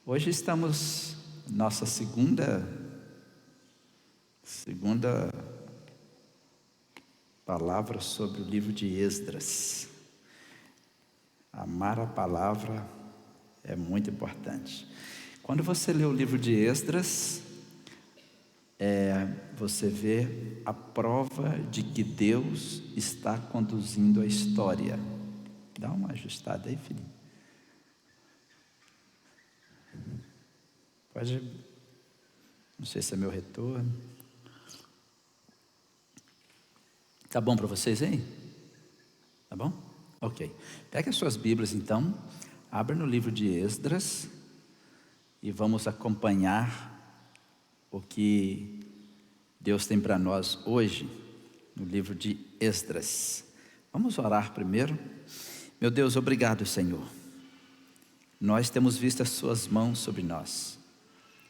Hoje estamos nossa segunda palavra sobre o livro de Esdras. Amar a palavra é muito importante. Quando você lê o livro de Esdras, você vê a prova de que Deus está conduzindo a história. Dá uma ajustada aí, filhinho. Pode, não sei se é meu retorno. Tá bom para vocês aí? Tá bom? Ok. Pegue as suas Bíblias então, abra no livro de Esdras e vamos acompanhar o que Deus tem para nós hoje no livro de Esdras. Vamos orar primeiro. Meu Deus, obrigado, Senhor. Nós temos visto as suas mãos sobre nós.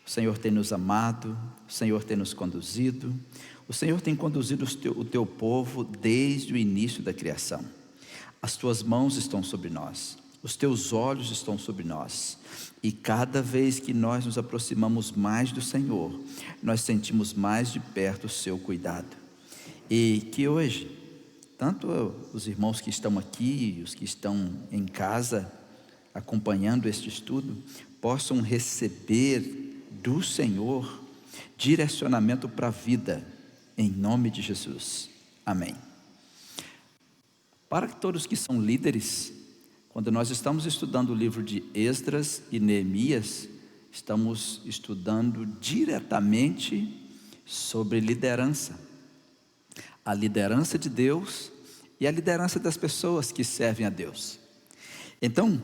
O Senhor tem nos amado, o Senhor tem nos conduzido, o Senhor tem conduzido o teu povo desde o início da criação. As tuas mãos estão sobre nós, os teus olhos estão sobre nós, e cada vez que nós nos aproximamos mais do Senhor, nós sentimos mais de perto o seu cuidado. E que hoje, tanto os irmãos que estão aqui, os que estão em casa, acompanhando este estudo, possam receber do Senhor direcionamento para a vida, em nome de Jesus, amém. Para todos que são líderes, quando nós estamos estudando o livro de Esdras e Neemias, estamos estudando diretamente sobre liderança, a liderança de Deus e a liderança das pessoas que servem a Deus. Então,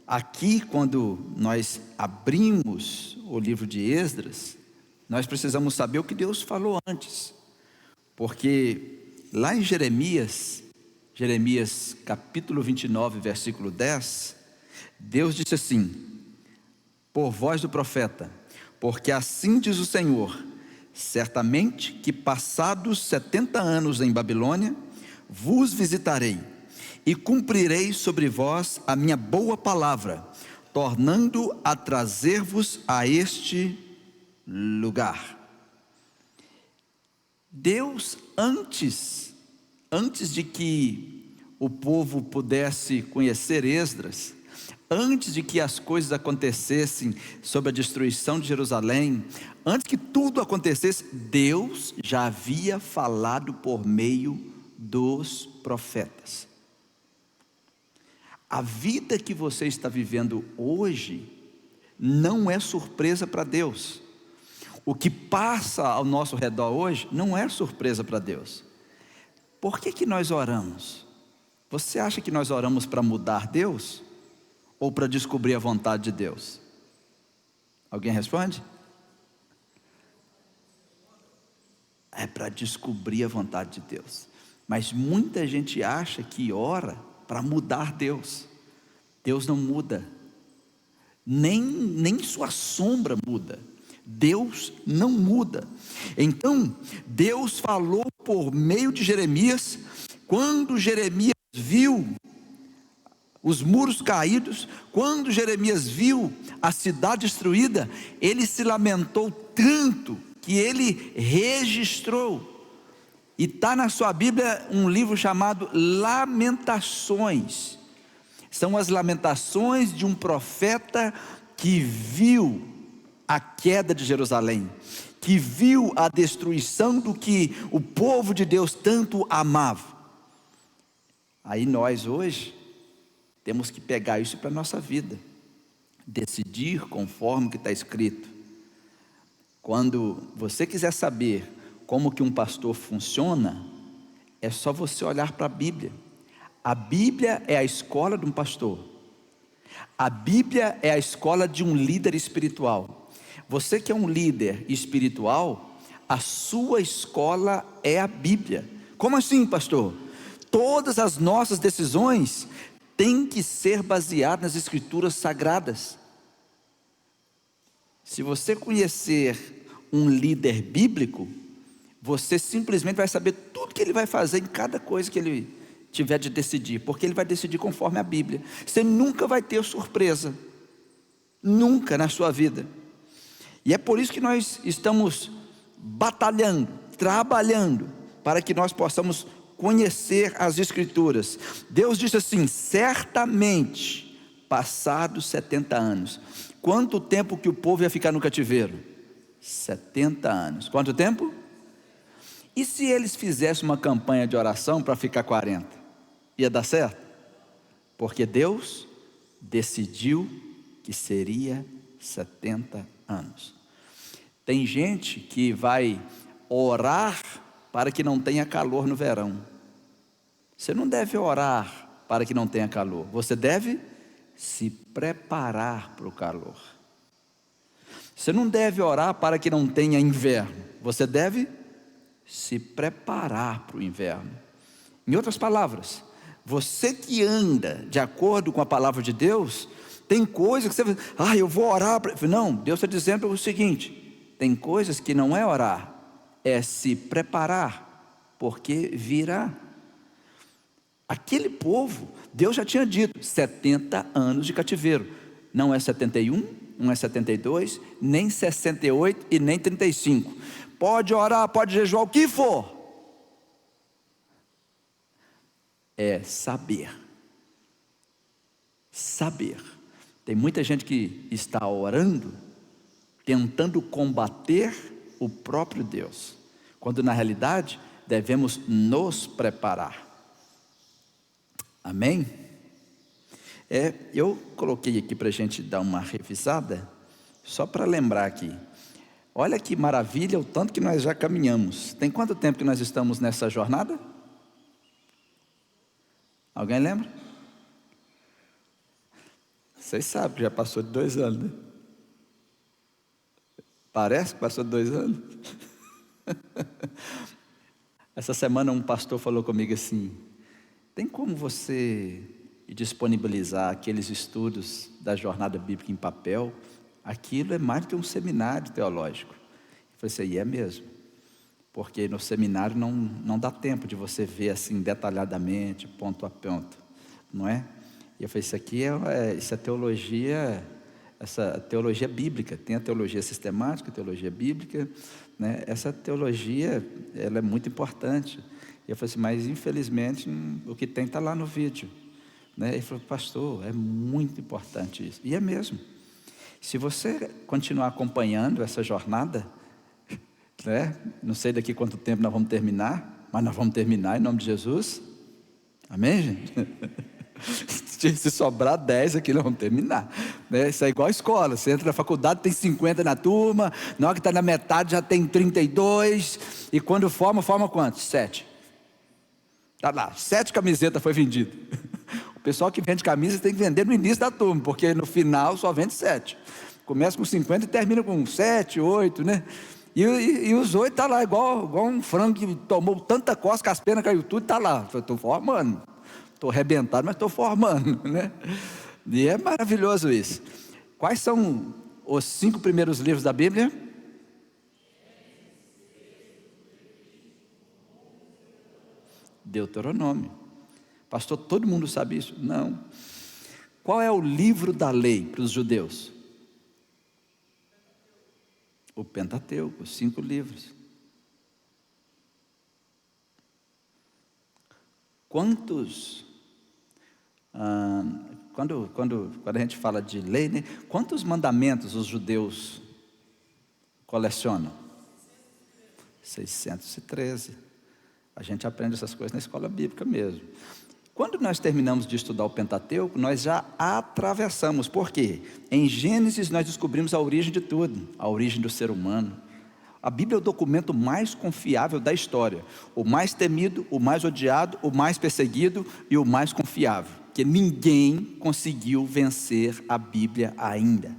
aqui, quando nós abrimos o livro de Esdras, nós precisamos saber o que Deus falou antes, porque lá em Jeremias capítulo 29, versículo 10, Deus disse assim, por voz do profeta, porque assim diz o Senhor, certamente que passados 70 anos em Babilônia, vos visitarei, e cumprirei sobre vós a minha boa palavra, tornando a trazer-vos a este lugar. Deus, antes de que o povo pudesse conhecer Esdras, antes de que as coisas acontecessem sobre a destruição de Jerusalém, antes que tudo acontecesse, Deus já havia falado por meio dos profetas. A vida que você está vivendo hoje não é surpresa para Deus. O que passa ao nosso redor hoje não é surpresa para Deus. Por que nós oramos? Você acha que nós oramos para mudar Deus? Ou para descobrir a vontade de Deus? Alguém responde? É para descobrir a vontade de Deus. Mas muita gente acha que ora para mudar Deus. Deus não muda, nem sua sombra muda. Deus não muda. Então Deus falou por meio de Jeremias. Quando Jeremias viu os muros caídos, quando Jeremias viu a cidade destruída, ele se lamentou tanto que ele registrou. E está na sua Bíblia um livro chamado Lamentações. São as lamentações de um profeta que viu a queda de Jerusalém, que viu a destruição do que o povo de Deus tanto amava. Aí nós hoje temos que pegar isso para a nossa vida, decidir conforme o que está escrito. Quando você quiser saber como que um pastor funciona, é só você olhar para a Bíblia. A Bíblia é a escola de um pastor. A Bíblia é a escola de um líder espiritual. Você que é um líder espiritual, a sua escola é a Bíblia. Como assim, pastor? Todas as nossas decisões têm que ser baseadas nas Escrituras Sagradas. Se você conhecer um líder bíblico, você simplesmente vai saber tudo que ele vai fazer em cada coisa que ele tiver de decidir, porque ele vai decidir conforme a Bíblia. Você nunca vai ter surpresa. Nunca na sua vida. E é por isso que nós estamos batalhando, trabalhando, para que nós possamos conhecer as Escrituras. Deus disse assim: certamente, passados 70 anos. Quanto tempo que o povo ia ficar no cativeiro? 70 anos. Quanto tempo? E se eles fizessem uma campanha de oração para ficar 40? Ia dar certo? Porque Deus decidiu que seria 70 anos. Tem gente que vai orar para que não tenha calor no verão. Você não deve orar para que não tenha calor. Você deve se preparar para o calor. Você não deve orar para que não tenha inverno. Você deve se preparar para o inverno. Em outras palavras, você que anda de acordo com a palavra de Deus, tem coisas que você vai, eu vou orar. Não, Deus está dizendo o seguinte: tem coisas que não é orar, é se preparar, porque virá. Aquele povo, Deus já tinha dito, 70 anos de cativeiro. Não é 71, não é 72, nem 68 e nem 35. Pode orar, pode jejuar, o que for. É saber. Saber. Tem muita gente que está orando, tentando combater o próprio Deus, quando na realidade devemos nos preparar. Amém? Eu coloquei aqui para a gente dar uma revisada, só para lembrar aqui. Olha que maravilha o tanto que nós já caminhamos. Tem quanto tempo que nós estamos nessa jornada? Alguém lembra? Vocês sabem que já passou de 2 anos, né? Parece que passou de 2 anos. Essa semana um pastor falou comigo assim: tem como você disponibilizar aqueles estudos da jornada bíblica em papel? Aquilo é mais do que um seminário teológico. Eu falei assim: é mesmo, porque no seminário não dá tempo de você ver assim detalhadamente, ponto a ponto, não é? E eu falei: isso é teologia, essa teologia bíblica. Tem a teologia sistemática, a teologia bíblica, né? Essa teologia, ela é muito importante. E eu falei assim: mas infelizmente o que tem está lá no vídeo, né? Ele falou: pastor, é muito importante isso. E é mesmo. Se você continuar acompanhando essa jornada, né? Não sei daqui quanto tempo nós vamos terminar, mas nós vamos terminar em nome de Jesus. Amém, gente? Se sobrar 10 aqui, nós vamos terminar, né? Isso é igual a escola. Você entra na faculdade, tem 50 na turma, na hora que está na metade já tem 32, e quando forma quantos? 7. Está lá, 7 camisetas foi vendido. O pessoal que vende camisas tem que vender no início da turma, porque no final só vende 7. Começa com 50 e termina com 7, 8, né? E os 8 estão lá, igual um frango que tomou tanta coça que as penas caiu tudo, está lá. Estou formando, estou arrebentado, mas estou formando, né? E é maravilhoso isso. Quais são os 5 primeiros livros da Bíblia? Deuteronômio. Pastor, todo mundo sabe isso? Não. Qual é o livro da lei para os judeus? O Pentateuco, os 5 livros. Quantos, quando a gente fala de lei, né, quantos mandamentos os judeus colecionam? 613. A gente aprende essas coisas na escola bíblica mesmo. Quando nós terminamos de estudar o Pentateuco, nós já atravessamos. Por quê? Em Gênesis nós descobrimos a origem de tudo, a origem do ser humano. A Bíblia é o documento mais confiável da história. O mais temido, o mais odiado, o mais perseguido e o mais confiável. Porque ninguém conseguiu vencer a Bíblia ainda.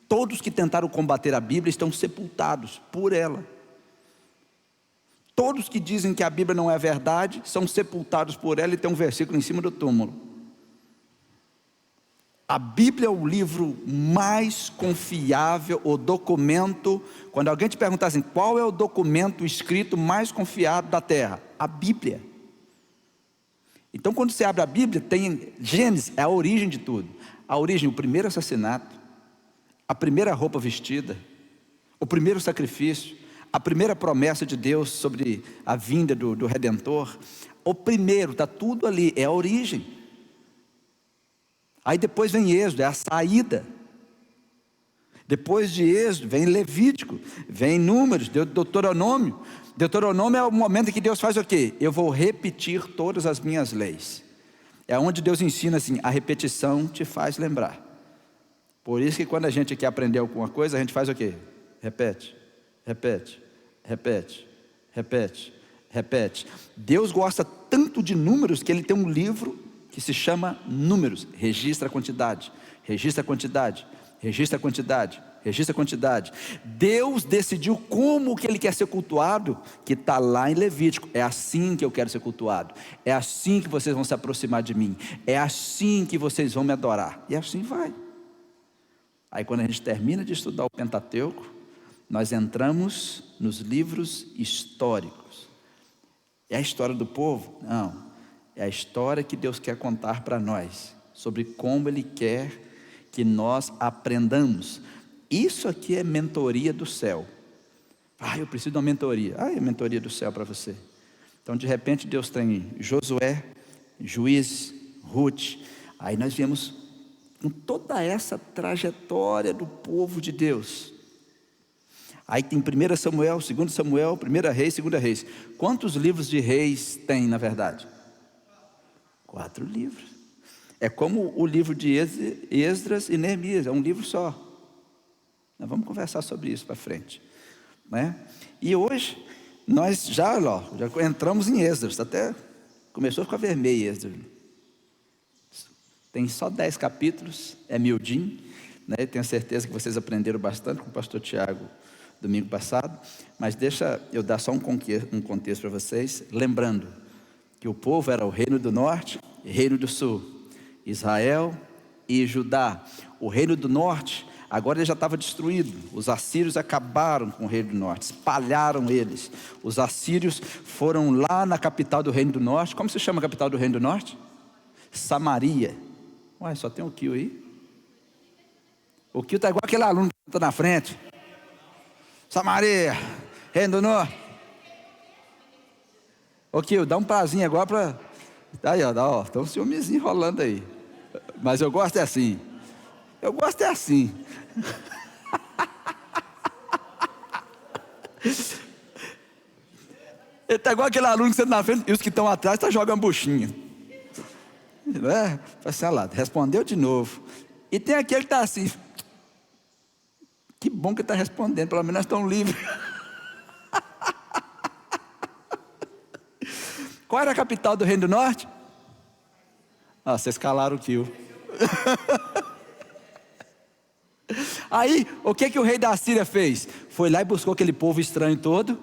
Todos que tentaram combater a Bíblia estão sepultados por ela. Todos que dizem que a Bíblia não é verdade são sepultados por ela, e tem um versículo em cima do túmulo. A Bíblia é o livro mais confiável, o documento. Quando alguém te perguntar assim, qual é o documento escrito mais confiável da terra? A Bíblia. Então quando você abre a Bíblia, tem Gênesis, é a origem de tudo. A origem, o primeiro assassinato, a primeira roupa vestida, o primeiro sacrifício, a primeira promessa de Deus sobre a vinda do Redentor. O primeiro, está tudo ali, é a origem. Aí depois vem Êxodo, é a saída. Depois de Êxodo vem Levítico, vem Números, Deuteronômio. Deuteronômio é o momento em que Deus faz o quê? Eu vou repetir todas as minhas leis. É onde Deus ensina assim, a repetição te faz lembrar. Por isso que quando a gente quer aprender alguma coisa, a gente faz o quê? Repete, repete, repete, repete, repete. Deus gosta tanto de números que Ele tem um livro que se chama Números. Registra a quantidade, registra a quantidade, registra a quantidade, registra a quantidade. Deus decidiu como que Ele quer ser cultuado, que está lá em Levítico. É assim que eu quero ser cultuado, é assim que vocês vão se aproximar de mim, é assim que vocês vão me adorar. E assim vai. Aí quando a gente termina de estudar o Pentateuco, nós entramos nos livros históricos. É a história do povo? Não, é a história que Deus quer contar para nós, sobre como Ele quer que nós aprendamos. Isso aqui é mentoria do céu. Eu preciso de uma mentoria. É mentoria do céu para você. Então de repente Deus tem Josué, Juízes, Ruth. Aí nós viemos com toda essa trajetória do povo de Deus. Aí tem 1 Samuel, 2 Samuel, 1 Reis, 2 Reis. Quantos livros de reis tem na verdade? 4 livros. É como o livro de Esdras e Neemias, é um livro só. Nós vamos conversar sobre isso para frente, né? E hoje nós já entramos em Esdras, até começou a ficar vermelho Esdras. Tem só 10 capítulos, é miudinho, né? Tenho certeza que vocês aprenderam bastante com o pastor Tiago domingo passado, mas deixa eu dar só um contexto para vocês, lembrando que o povo era o reino do norte e reino do sul, Israel e Judá. O reino do norte agora ele já estava destruído. Os assírios acabaram com o reino do norte, espalharam eles. Os assírios foram lá na capital do reino do norte. Como se chama a capital do reino do norte? Samaria. Ué, só tem o Kio aí? O Kio está igual aquele aluno que está na frente. Samaria, reino do norte. Ô Kio, dá um prazinho agora para... Aí ó, tem um ciúmezinho rolando aí. Mas eu gosto é assim. Eu gosto é assim. Ele está igual aquele aluno que você está na frente e os que estão atrás estão jogando buchinha. Não é? Assim, lá, respondeu de novo. E tem aquele que está assim. Que bom que está respondendo, pelo menos nós estamos livres. Qual era a capital do Reino do Norte? Vocês calaram o Kio. Aí, o que o rei da Síria fez? Foi lá e buscou aquele povo estranho todo,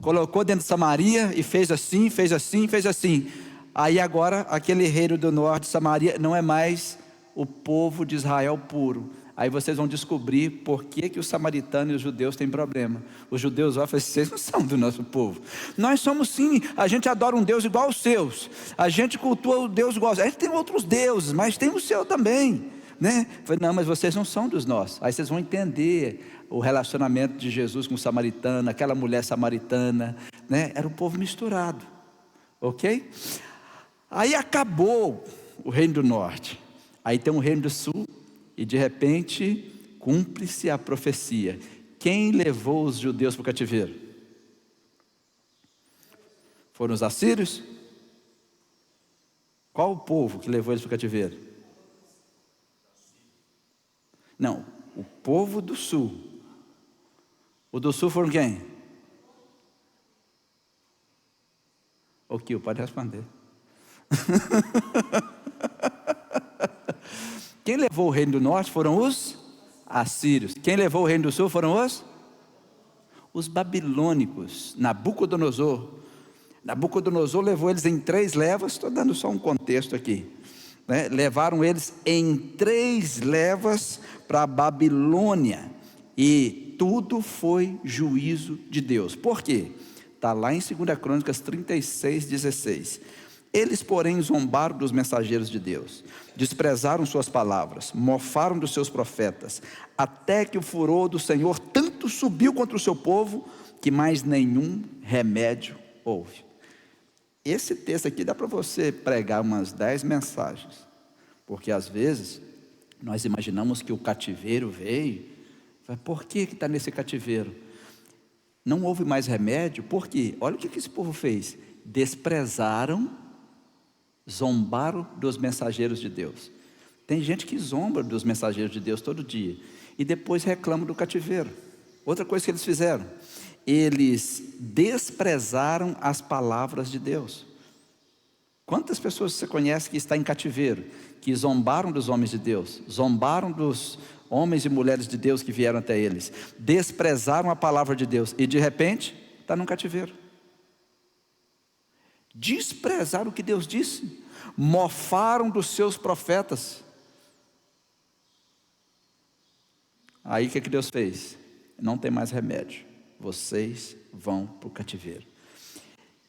colocou dentro de Samaria e fez assim, fez assim, fez assim. Aí agora, aquele reino do norte de Samaria não é mais o povo de Israel puro. Aí vocês vão descobrir por que os samaritanos e os judeus têm problema. Os judeus falam, vocês não são do nosso povo. Nós somos sim, a gente adora um Deus igual aos seus. A gente cultua o Deus igual aos seus. A gente tem outros deuses, mas tem o seu também, né? Falei, não, mas vocês não são dos nossos. Aí vocês vão entender o relacionamento de Jesus com o samaritano, aquela mulher samaritana, né? Era um povo misturado, ok? Aí acabou o reino do norte. Aí tem o reino do sul. E de repente, cumpre-se a profecia. Quem levou os judeus para o cativeiro? Foram os assírios? Qual o povo que levou eles para o cativeiro? Não, o povo do sul. O do sul foram quem? O Kio, pode responder. Quem levou o reino do norte foram os assírios. Quem levou o reino do sul foram os babilônicos. Nabucodonosor levou eles em 3 levas. Estou dando só um contexto aqui, né? Levaram eles em 3 levas para a Babilônia. E tudo foi juízo de Deus. Por quê? Está lá em 2 Crônicas 36:16. Eles, porém, zombaram dos mensageiros de Deus, desprezaram suas palavras, mofaram dos seus profetas, até que o furor do Senhor tanto subiu contra o seu povo, que mais nenhum remédio houve. Esse texto aqui dá para você pregar umas 10 mensagens, porque às vezes nós imaginamos que o cativeiro veio, por que está nesse cativeiro? Não houve mais remédio, por quê? Olha o que esse povo fez: desprezaram, zombaram dos mensageiros de Deus. Tem gente que zomba dos mensageiros de Deus todo dia, e depois reclama do cativeiro. Outra coisa que eles fizeram, eles desprezaram as palavras de Deus. Quantas pessoas você conhece que está em cativeiro, que zombaram dos homens de Deus, zombaram dos homens e mulheres de Deus que vieram até eles, desprezaram a palavra de Deus, e de repente está num cativeiro? Desprezaram o que Deus disse, mofaram dos seus profetas. Aí o que Deus fez? Não tem mais remédio, vocês vão para o cativeiro.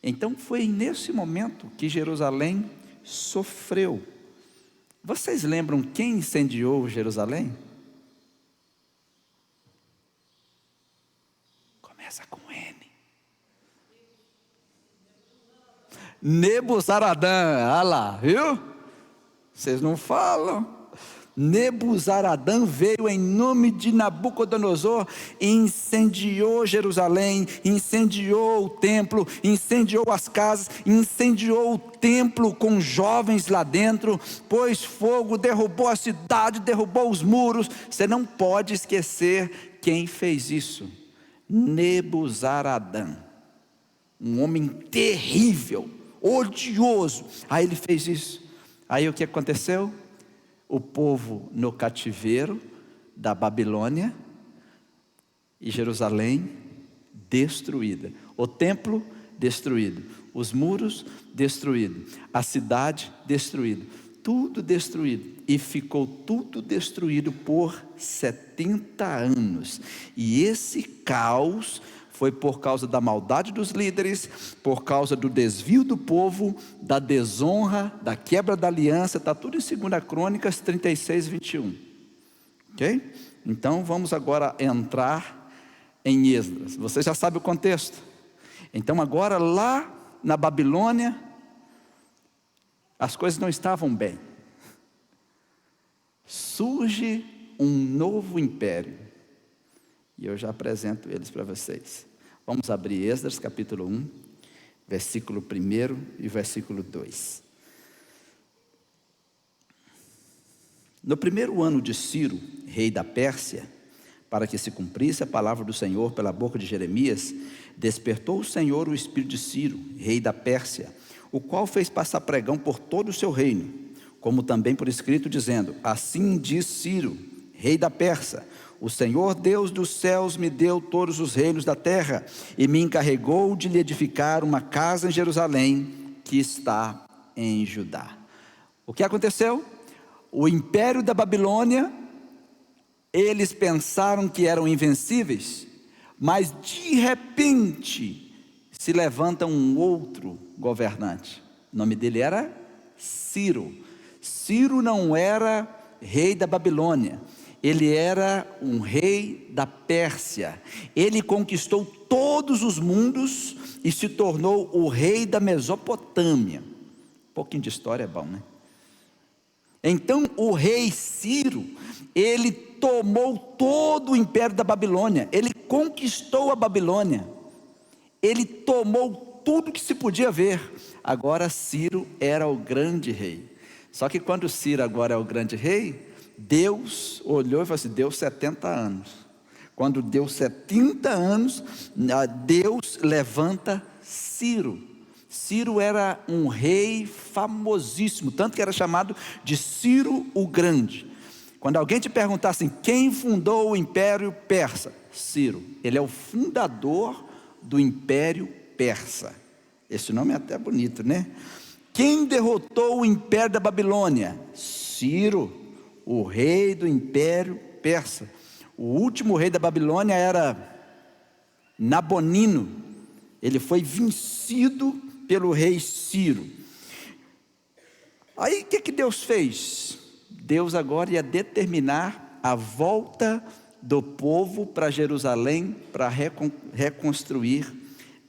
Então foi nesse momento que Jerusalém sofreu. Vocês lembram quem incendiou Jerusalém? Começa com N. Nebuzaradã, olha lá, viu? Vocês não falam. Nebuzaradã veio em nome de Nabucodonosor e incendiou Jerusalém, incendiou o templo, incendiou as casas, incendiou o templo com jovens lá dentro, pôs fogo, derrubou a cidade, derrubou os muros. Você não pode esquecer quem fez isso: Nebuzaradã, um homem terrível, odioso. Aí ele fez isso. Aí o que aconteceu? O povo no cativeiro da Babilônia, e Jerusalém destruída, o templo destruído, os muros destruídos, a cidade destruída, tudo destruído, e ficou tudo destruído por 70 anos, e esse caos foi por causa da maldade dos líderes, por causa do desvio do povo, da desonra, da quebra da aliança. Está tudo em 2 Crônicas 36, 21. Ok? Então vamos agora entrar em Esdras. Você já sabe o contexto. Então agora lá na Babilônia, as coisas não estavam bem. Surge um novo império, e eu já apresento eles para vocês. Vamos abrir Esdras capítulo 1, versículo 1 e versículo 2. No primeiro ano de Ciro, rei da Pérsia, para que se cumprisse a palavra do Senhor pela boca de Jeremias, despertou o Senhor o espírito de Ciro, rei da Pérsia, o qual fez passar pregão por todo o seu reino, como também por escrito, dizendo: assim diz Ciro, rei da Pérsia: o Senhor Deus dos céus me deu todos os reinos da terra, e me encarregou de lhe edificar uma casa em Jerusalém, que está em Judá. O que aconteceu? O império da Babilônia, eles pensaram que eram invencíveis, mas de repente se levanta um outro governante. O nome dele era Ciro. Ciro não era rei da Babilônia, ele era um rei da Pérsia. Ele conquistou todos os mundos e se tornou o rei da Mesopotâmia. Um pouquinho de história é bom, né? Então o rei Ciro, ele tomou todo o império da Babilônia, ele conquistou a Babilônia, ele tomou tudo que se podia ver. Agora Ciro era o grande rei. Só que quando Ciro agora é o grande rei, Deus olhou e falou assim: deu 70 anos. Quando deu 70 anos, Deus levanta Ciro. Ciro era um rei famosíssimo, tanto que era chamado de Ciro o Grande. Quando alguém te perguntar assim: quem fundou o Império Persa? Ciro. Ele é o fundador do Império Persa. Esse nome é até bonito, né? Quem derrotou o Império da Babilônia? Ciro, o rei do Império Persa. O último rei da Babilônia era Nabonino. Ele foi vencido pelo rei Ciro. Aí o que Deus fez? Deus agora ia determinar a volta do povo para Jerusalém, para reconstruir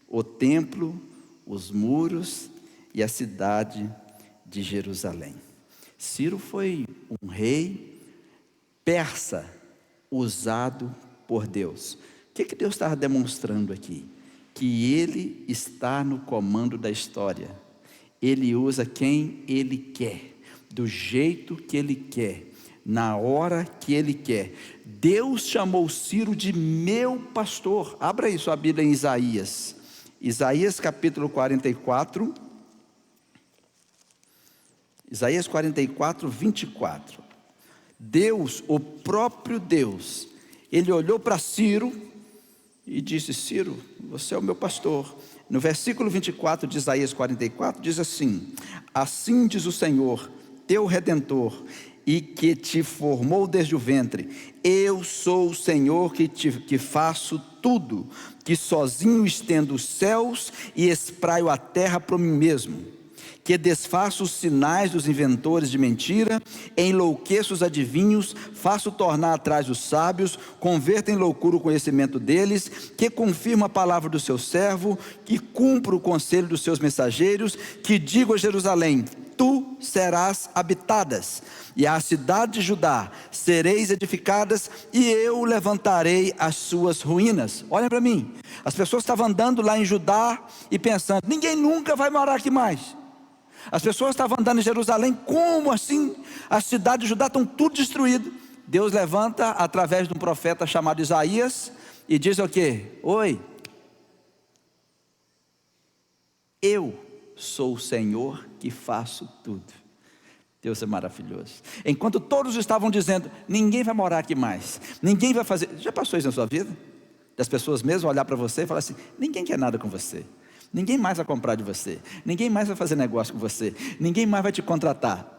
o templo, os muros e a cidade de Jerusalém. Ciro foi um rei persa usado por Deus. O que Deus estava demonstrando aqui? Que Ele está no comando da história. Ele usa quem Ele quer, do jeito que Ele quer, na hora que Ele quer. Deus chamou Ciro de meu pastor. Abra aí sua Bíblia em Isaías. Isaías capítulo 44. Isaías 44, 24. Deus, o próprio Deus, Ele olhou para Ciro e disse: Ciro, você é o meu pastor. No versículo 24 de Isaías 44 diz assim: assim diz o Senhor, teu Redentor, e que te formou desde o ventre: eu sou o Senhor que faço tudo, que sozinho estendo os céus e espraio a terra por mim mesmo, que desfaço os sinais dos inventores de mentira, enlouqueço os adivinhos, faço tornar atrás os sábios, converto em loucura o conhecimento deles, que confirmo a palavra do seu servo, que cumpro o conselho dos seus mensageiros, que digo a Jerusalém: tu serás habitadas, e a cidade de Judá sereis edificadas, e eu levantarei as suas ruínas. Olha para mim, as pessoas estavam andando lá em Judá e pensando: ninguém nunca vai morar aqui mais. As pessoas estavam andando em Jerusalém: como assim? A cidade de Judá estão tudo destruído. Deus levanta através de um profeta chamado Isaías e diz o quê? Oi, eu sou o Senhor que faço tudo. Deus é maravilhoso. Enquanto todos estavam dizendo: ninguém vai morar aqui mais, ninguém vai fazer. Já passou isso na sua vida? Das pessoas mesmo olhar para você e falar assim: ninguém quer nada com você, ninguém mais vai comprar de você, ninguém mais vai fazer negócio com você, ninguém mais vai te contratar.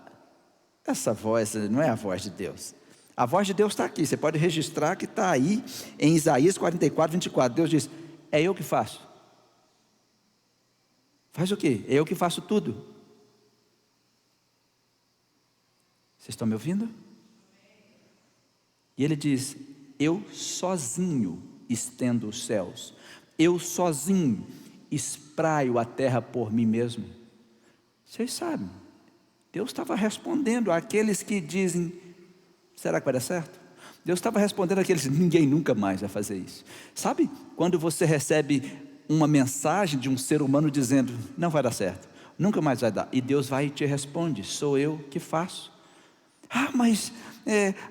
Essa voz não é a voz de Deus. A voz de Deus está aqui, você pode registrar que está aí em Isaías 44, 24. Deus diz: é eu que faço. Faz o quê? É eu que faço tudo. Vocês estão me ouvindo? E ele diz: eu sozinho estendo os céus, eu sozinho espraio a terra por mim mesmo. Vocês sabem, Deus estava respondendo àqueles que dizem: será que vai dar certo? Deus estava respondendo àqueles: ninguém nunca mais vai fazer isso. Sabe quando você recebe uma mensagem de um ser humano dizendo: não vai dar certo, nunca mais vai dar, e Deus vai e te responde: sou eu que faço. Ah, mas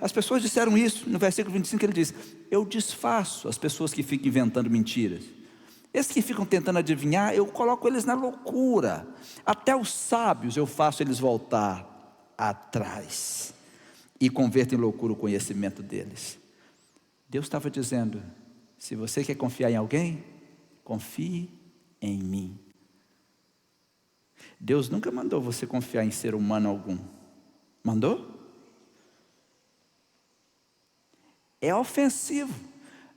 as pessoas disseram isso. No versículo 25 ele diz: eu desfaço as pessoas que ficam inventando mentiras. Esses que ficam tentando adivinhar, eu coloco eles na loucura. Até os sábios eu faço eles voltar atrás, e converto em loucura o conhecimento deles. Deus estava dizendo: se você quer confiar em alguém, confie em mim. Deus nunca mandou você confiar em ser humano algum. Mandou? É ofensivo,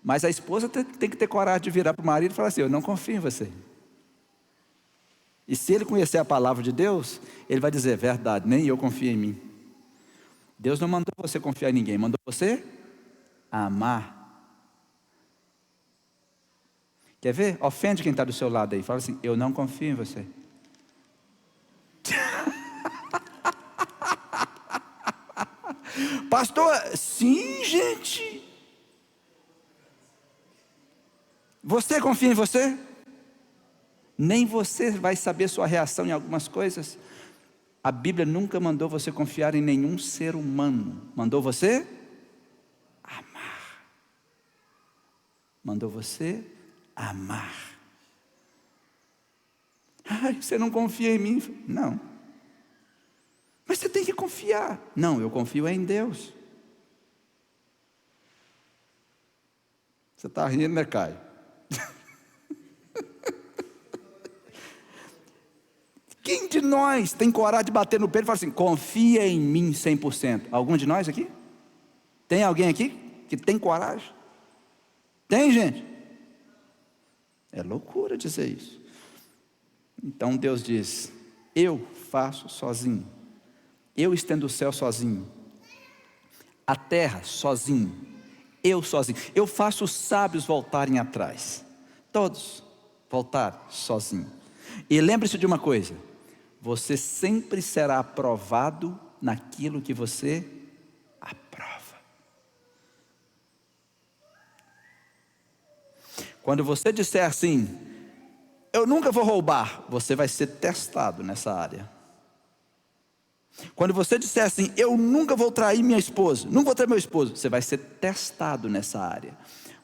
mas a esposa tem que ter coragem de virar para o marido e falar assim: eu não confio em você. E se ele conhecer a palavra de Deus, ele vai dizer: verdade, nem eu confio em mim. Deus não mandou você confiar em ninguém, mandou você amar. Quer ver? Ofende quem está do seu lado aí, fala assim: eu não confio em você. Pastor, sim, gente. Você confia em você? Nem você vai saber sua reação em algumas coisas. A Bíblia nunca mandou você confiar em nenhum ser humano. Mandou você amar. Mandou você amar. Ai, você não confia em mim? Não. Mas você tem que confiar. Não, eu confio em Deus. Você está rindo, né, Caio? Quem de nós tem coragem de bater no peito e falar assim: confia em mim 100%? Algum de nós aqui? Tem alguém aqui que tem coragem? Tem, gente? É loucura dizer isso. Então Deus diz: eu faço sozinho. Eu estendo o céu sozinho, a terra sozinho, eu sozinho. Eu faço os sábios voltarem atrás, todos voltar sozinho. E lembre-se de uma coisa: você sempre será aprovado naquilo que você aprova. Quando você disser assim, eu nunca vou roubar, você vai ser testado nessa área. Quando você disser assim, eu nunca vou trair minha esposa, nunca vou trair meu esposo, você vai ser testado nessa área.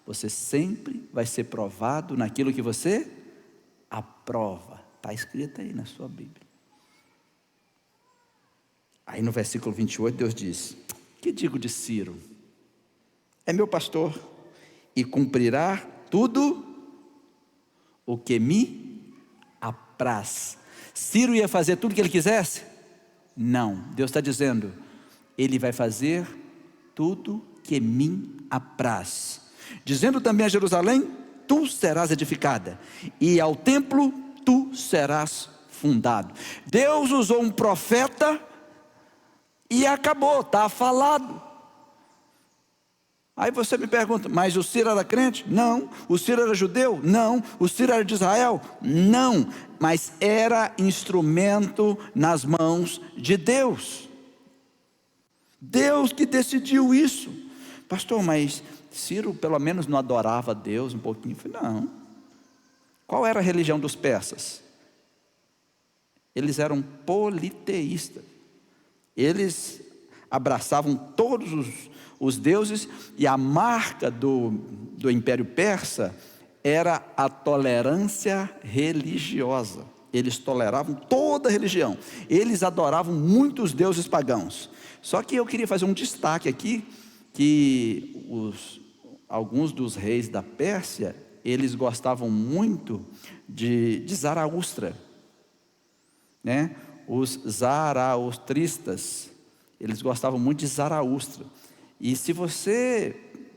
Você sempre vai ser provado naquilo que você aprova. Está escrito aí na sua Bíblia. Aí no versículo 28 Deus diz: que digo de Ciro? É meu pastor e cumprirá tudo o que me apraz. Ciro ia fazer tudo o que ele quisesse? Não, Deus está dizendo, ele vai fazer tudo que me apraz. Dizendo também a Jerusalém, tu serás edificada, e ao templo tu serás fundado. Deus usou um profeta e acabou, está falado. Aí você me pergunta, mas o Ciro era crente? Não. O Ciro era judeu? Não. O Ciro era de Israel? Não. Mas era instrumento nas mãos de Deus. Deus que decidiu isso. Pastor, mas Ciro pelo menos não adorava Deus um pouquinho? Eu falei, não. Qual era a religião dos persas? Eles eram politeístas. Eles abraçavam todos os deuses, e a marca do Império Persa era a tolerância religiosa. Eles toleravam toda a religião, eles adoravam muitos deuses pagãos. Só que eu queria fazer um destaque aqui, que alguns dos reis da Pérsia, eles gostavam muito de Zaraustra, né? Os zaraustristas, eles gostavam muito de Zaraustra. E se você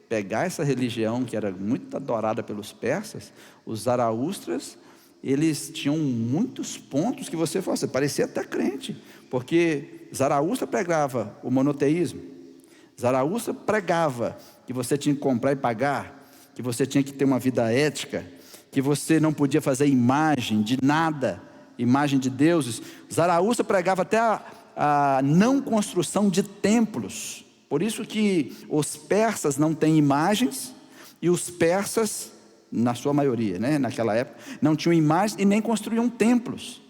pegar essa religião que era muito adorada pelos persas, os zaraustras, eles tinham muitos pontos que você parecia até crente, porque Zaraustra pregava o monoteísmo, Zaraustra pregava que você tinha que comprar e pagar, que você tinha que ter uma vida ética, que você não podia fazer imagem de nada, imagem de deuses. Zaraustra pregava até a não construção de templos. Por isso que os persas não têm imagens, e os persas, na sua maioria, né, naquela época, não tinham imagens e nem construíam templos.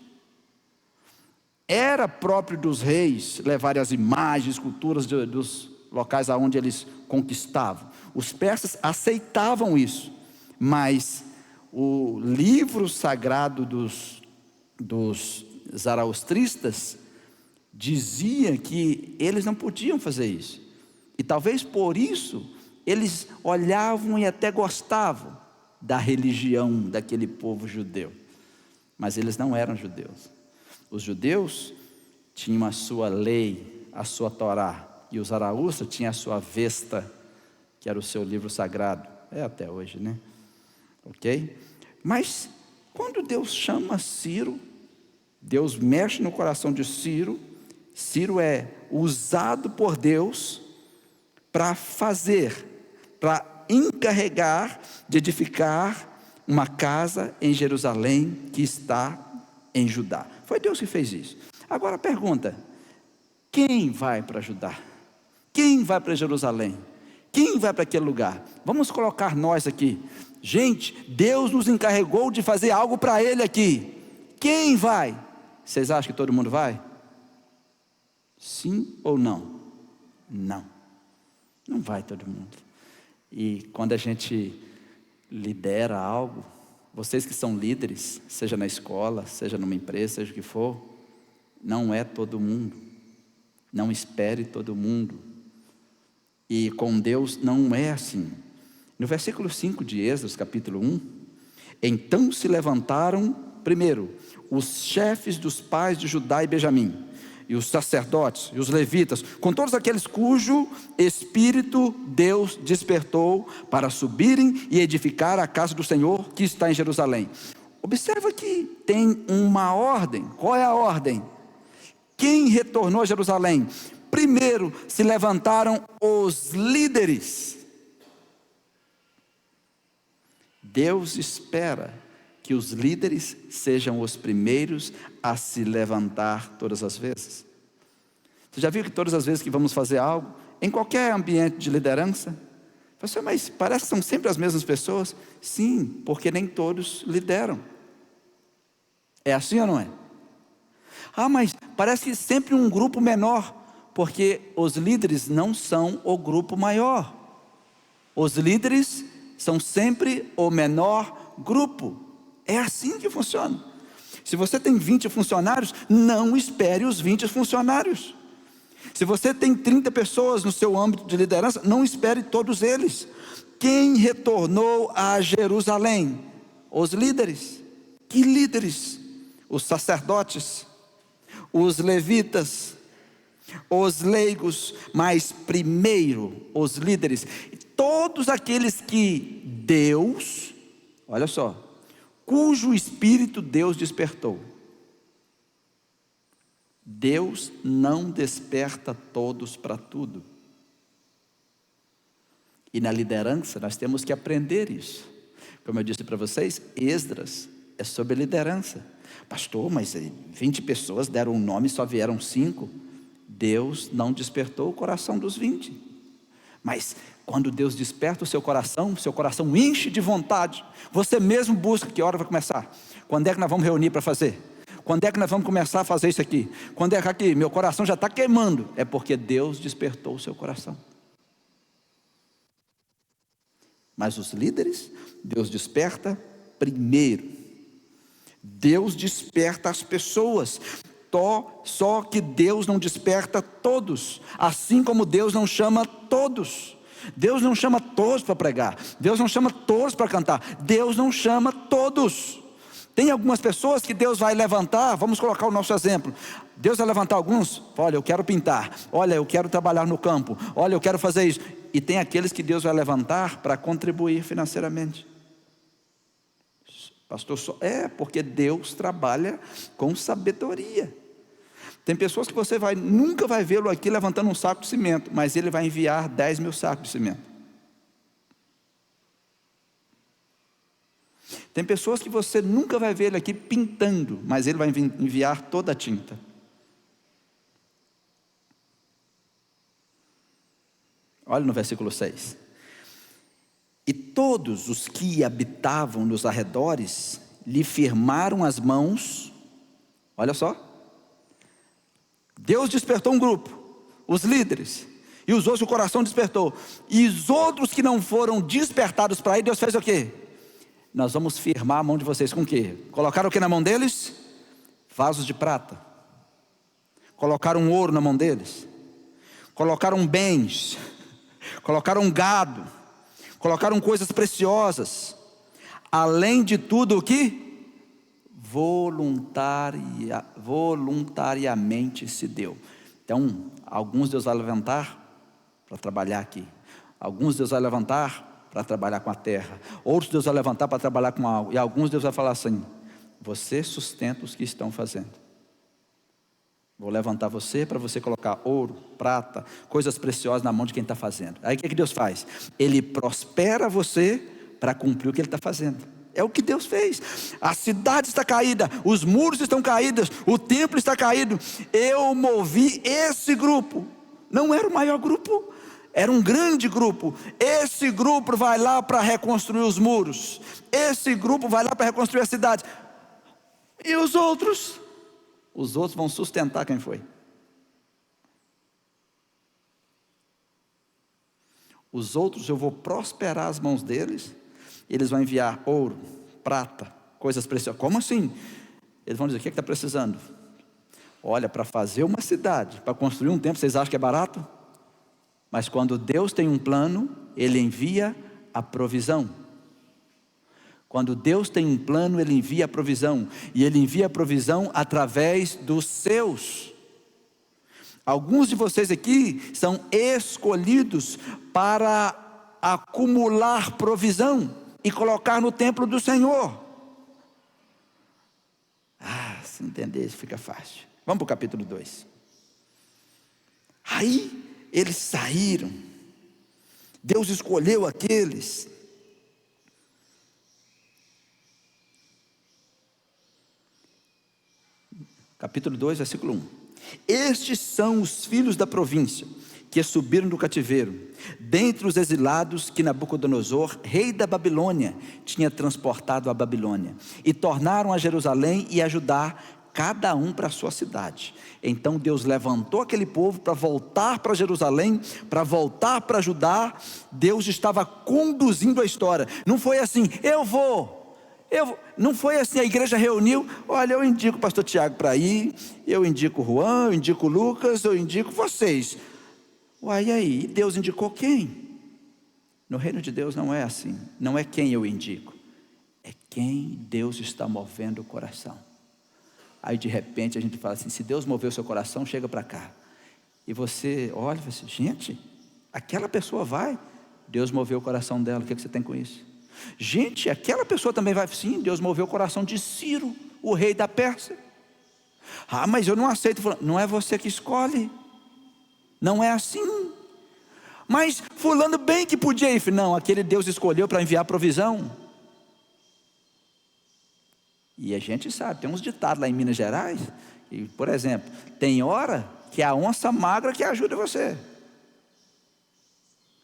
Era próprio dos reis levarem as imagens, esculturas dos locais aonde eles conquistavam. Os persas aceitavam isso, mas o livro sagrado dos zaraustristas dizia que eles não podiam fazer isso. E talvez por isso eles olhavam e até gostavam da religião daquele povo judeu, mas eles não eram judeus. Os judeus tinham a sua lei, a sua Torá, e os zaraustras tinham a sua Vesta, que era o seu livro sagrado, até hoje, né? Ok? Mas quando Deus chama Ciro, Deus mexe no coração de Ciro. Ciro é usado por Deus para encarregar de edificar uma casa em Jerusalém que está em Judá. Foi Deus que fez isso. Agora a pergunta: quem vai para Judá? Quem vai para Jerusalém? Quem vai para aquele lugar? Vamos colocar nós aqui. Gente, Deus nos encarregou de fazer algo para Ele aqui. Quem vai? Vocês acham que todo mundo vai? Sim ou não? Não. Não vai todo mundo. E quando a gente lidera algo, vocês que são líderes, seja na escola, seja numa empresa, seja o que for, não é todo mundo. Não espere todo mundo. E com Deus não é assim. No versículo 5 de Êxodo, capítulo 1, então se levantaram, primeiro, os chefes dos pais de Judá e Benjamim, e os sacerdotes, e os levitas, com todos aqueles cujo espírito Deus despertou para subirem e edificar a casa do Senhor que está em Jerusalém. Observa que tem uma ordem. Qual é a ordem? Quem retornou a Jerusalém? Primeiro se levantaram os líderes. Deus espera que os líderes sejam os primeiros a se levantar todas as vezes. Você já viu que todas as vezes que vamos fazer algo, em qualquer ambiente de liderança, você, mas parece que são sempre as mesmas pessoas? Sim, porque nem todos lideram. É assim ou não é? Ah, mas parece que sempre um grupo menor, porque os líderes não são o grupo maior. Os líderes são sempre o menor grupo. É assim que funciona. Se você tem 20 funcionários, não espere os 20 funcionários. Se você tem 30 pessoas no seu âmbito de liderança, não espere todos eles. Quem retornou a Jerusalém? Os líderes. Que líderes? Os sacerdotes, os levitas, os leigos, mas primeiro os líderes. Todos aqueles que Deus, olha só, cujo espírito Deus despertou. Deus não desperta todos para tudo. E na liderança nós temos que aprender isso. Como eu disse para vocês, Esdras é sobre liderança. Pastor, mas 20 pessoas deram um nome e só vieram 5. Deus não despertou o coração dos 20. Mas quando Deus desperta o seu coração enche de vontade. Você mesmo busca, que hora vai começar? Quando é que nós vamos reunir para fazer? Quando é que nós vamos começar a fazer isso aqui? Quando é que aqui? Meu coração já está queimando. É porque Deus despertou o seu coração. Mas os líderes, Deus desperta primeiro. Deus desperta as pessoas. Só que Deus não desperta todos. Assim como Deus não chama todos. Deus não chama todos para pregar. Deus não chama todos para cantar. Deus não chama todos. Tem algumas pessoas que Deus vai levantar. Vamos colocar o nosso exemplo. Deus vai levantar alguns. Olha, eu quero pintar. Olha, eu quero trabalhar no campo. Olha, eu quero fazer isso. E tem aqueles que Deus vai levantar para contribuir financeiramente. Pastor, porque Deus trabalha com sabedoria. Tem pessoas que você nunca vai vê-lo aqui levantando um saco de cimento, mas ele vai enviar 10 mil sacos de cimento. Tem pessoas que você nunca vai ver ele aqui pintando, mas ele vai enviar toda a tinta. Olha no versículo 6. E todos os que habitavam nos arredores lhe firmaram as mãos. Olha só. Deus despertou um grupo, os líderes, e os outros o coração despertou. E os outros que não foram despertados para ir, Deus fez o quê? Nós vamos firmar a mão de vocês com o quê? Colocaram o que na mão deles? Vasos de prata. Colocaram ouro na mão deles. Colocaram bens. Colocaram gado. Colocaram coisas preciosas. Além de tudo o que? Voluntariamente se deu. Então, alguns Deus vai levantar para trabalhar aqui. Alguns Deus vai levantar para trabalhar com a terra. Outros Deus vai levantar para trabalhar com algo. E alguns Deus vai falar assim: você sustenta os que estão fazendo. Vou levantar você para você colocar ouro, prata, coisas preciosas na mão de quem está fazendo. Aí o que Deus faz? Ele prospera você para cumprir o que Ele está fazendo. É o que Deus fez. A cidade está caída, os muros estão caídos, o templo está caído. Eu movi esse grupo. Não era o maior grupo, era um grande grupo. Esse grupo vai lá para reconstruir os muros. Esse grupo vai lá para reconstruir a cidade. E os outros? Os outros vão sustentar quem foi. Os outros eu vou prosperar as mãos deles. Eles vão enviar ouro, prata, coisas preciosas. Como assim? Eles vão dizer: o que está precisando? Olha, para fazer uma cidade, para construir um templo, vocês acham que é barato? Mas quando Deus tem um plano, Ele envia a provisão. Quando Deus tem um plano, Ele envia a provisão. E Ele envia a provisão através dos seus. Alguns de vocês aqui são escolhidos para acumular provisão e colocar no templo do Senhor. Se entender isso fica fácil. Vamos para o capítulo 2. Aí eles saíram. Deus escolheu aqueles. Capítulo 2, versículo 1. Estes são os filhos da província, que subiram do cativeiro, dentre os exilados que Nabucodonosor, rei da Babilônia, tinha transportado à Babilônia, e tornaram a Jerusalém e a Judá, cada um para a sua cidade. Então Deus levantou aquele povo para voltar para Jerusalém, para voltar para Judá. Deus estava conduzindo a história. Não foi assim, eu vou. Não foi assim, a igreja reuniu, olha, eu indico o pastor Tiago para ir, eu indico o Juan, eu indico o Lucas, eu indico vocês. Uai, e aí? Deus indicou quem? No reino de Deus não é assim, não é quem eu indico, é quem Deus está movendo o coração. Aí de repente a gente fala assim, se Deus moveu o seu coração, chega para cá. E você olha e fala assim, gente, aquela pessoa vai, Deus moveu o coração dela, o que você tem com isso? Gente, aquela pessoa também vai, sim, Deus moveu o coração de Ciro, o rei da Pérsia. Ah, mas eu não aceito. Não é você que escolhe, não é assim. Mas fulano bem que podia ir. Não, aquele Deus escolheu para enviar provisão. E a gente sabe, tem uns ditados lá em Minas Gerais, e, por exemplo, tem hora que é a onça magra que ajuda você.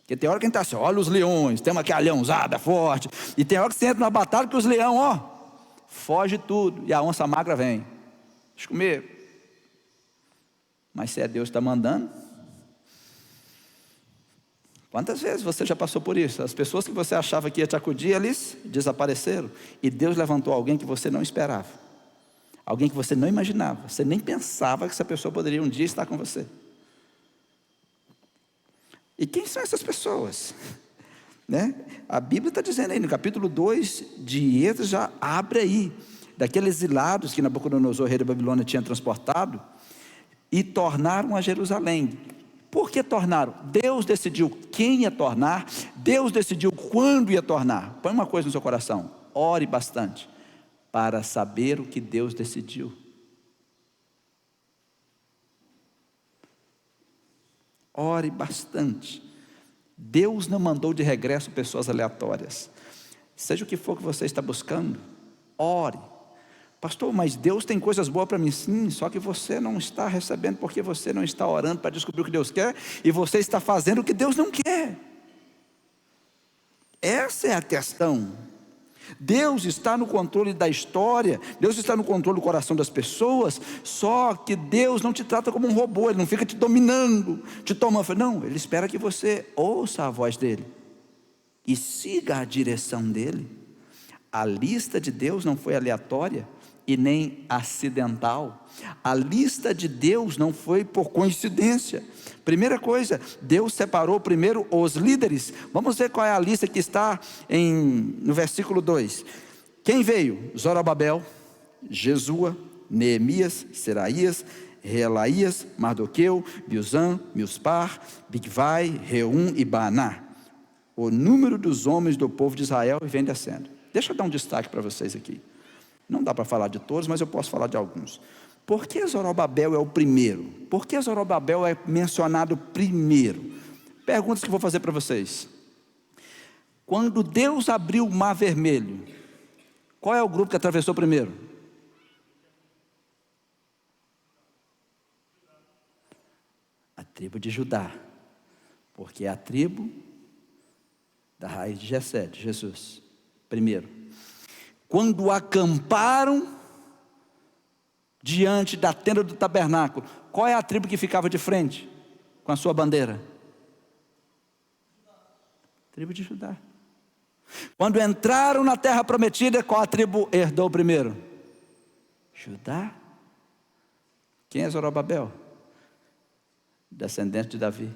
Porque tem hora que a gente está assim, olha os leões, tem uma que é a leãozada forte, e tem hora que você entra numa batalha que os leões, foge tudo, e a onça magra vem, deixa eu comer. Mas se é Deus que está mandando, quantas vezes você já passou por isso? As pessoas que você achava que ia te acudir, eles desapareceram, e Deus levantou alguém que você não esperava, alguém que você não imaginava, você nem pensava que essa pessoa poderia um dia estar com você. E quem são essas pessoas? Né? A Bíblia está dizendo aí, no capítulo 2 de Esdras, já abre aí, daqueles exilados que Nabucodonosor, rei da Babilônia, tinha transportado, e tornaram a Jerusalém. Por que tornaram? Deus decidiu quem ia tornar, Deus decidiu quando ia tornar. Põe uma coisa no seu coração, ore bastante, para saber o que Deus decidiu. Ore bastante. Deus não mandou de regresso pessoas aleatórias. Seja o que for que você está buscando, ore. Pastor, mas Deus tem coisas boas para mim. Sim, só que você não está recebendo porque você não está orando para descobrir o que Deus quer, e você está fazendo o que Deus não quer. Essa é a questão. Deus está no controle da história, Deus está no controle do coração das pessoas, só que Deus não te trata como um robô, Ele não fica te dominando, te tomando, não, Ele espera que você ouça a voz dEle, e siga a direção dEle. A lista de Deus não foi aleatória, e nem acidental, a lista de Deus não foi por coincidência. Primeira coisa, Deus separou primeiro os líderes. Vamos ver qual é a lista que está no versículo 2. Quem veio? Zorobabel, Jesua, Neemias, Seraías, Reelaías, Mardoqueu, Bilzã, Mispar, Bigvai, Reum e Baaná. O número dos homens do povo de Israel vem descendo. Deixa eu dar um destaque para vocês aqui. Não dá para falar de todos, mas eu posso falar de alguns. Por que Zorobabel é o primeiro? Por que Zorobabel é mencionado primeiro? Perguntas que eu vou fazer para vocês. Quando Deus abriu o Mar Vermelho, qual é o grupo que atravessou primeiro? A tribo de Judá, porque é a tribo da raiz de Jessé, de Jesus. Primeiro, quando acamparam diante da tenda do tabernáculo, qual é a tribo que ficava de frente com a sua bandeira? Tribo de Judá. Quando entraram na terra prometida, qual a tribo herdou primeiro? Judá. Quem é Zorobabel? Descendente de Davi,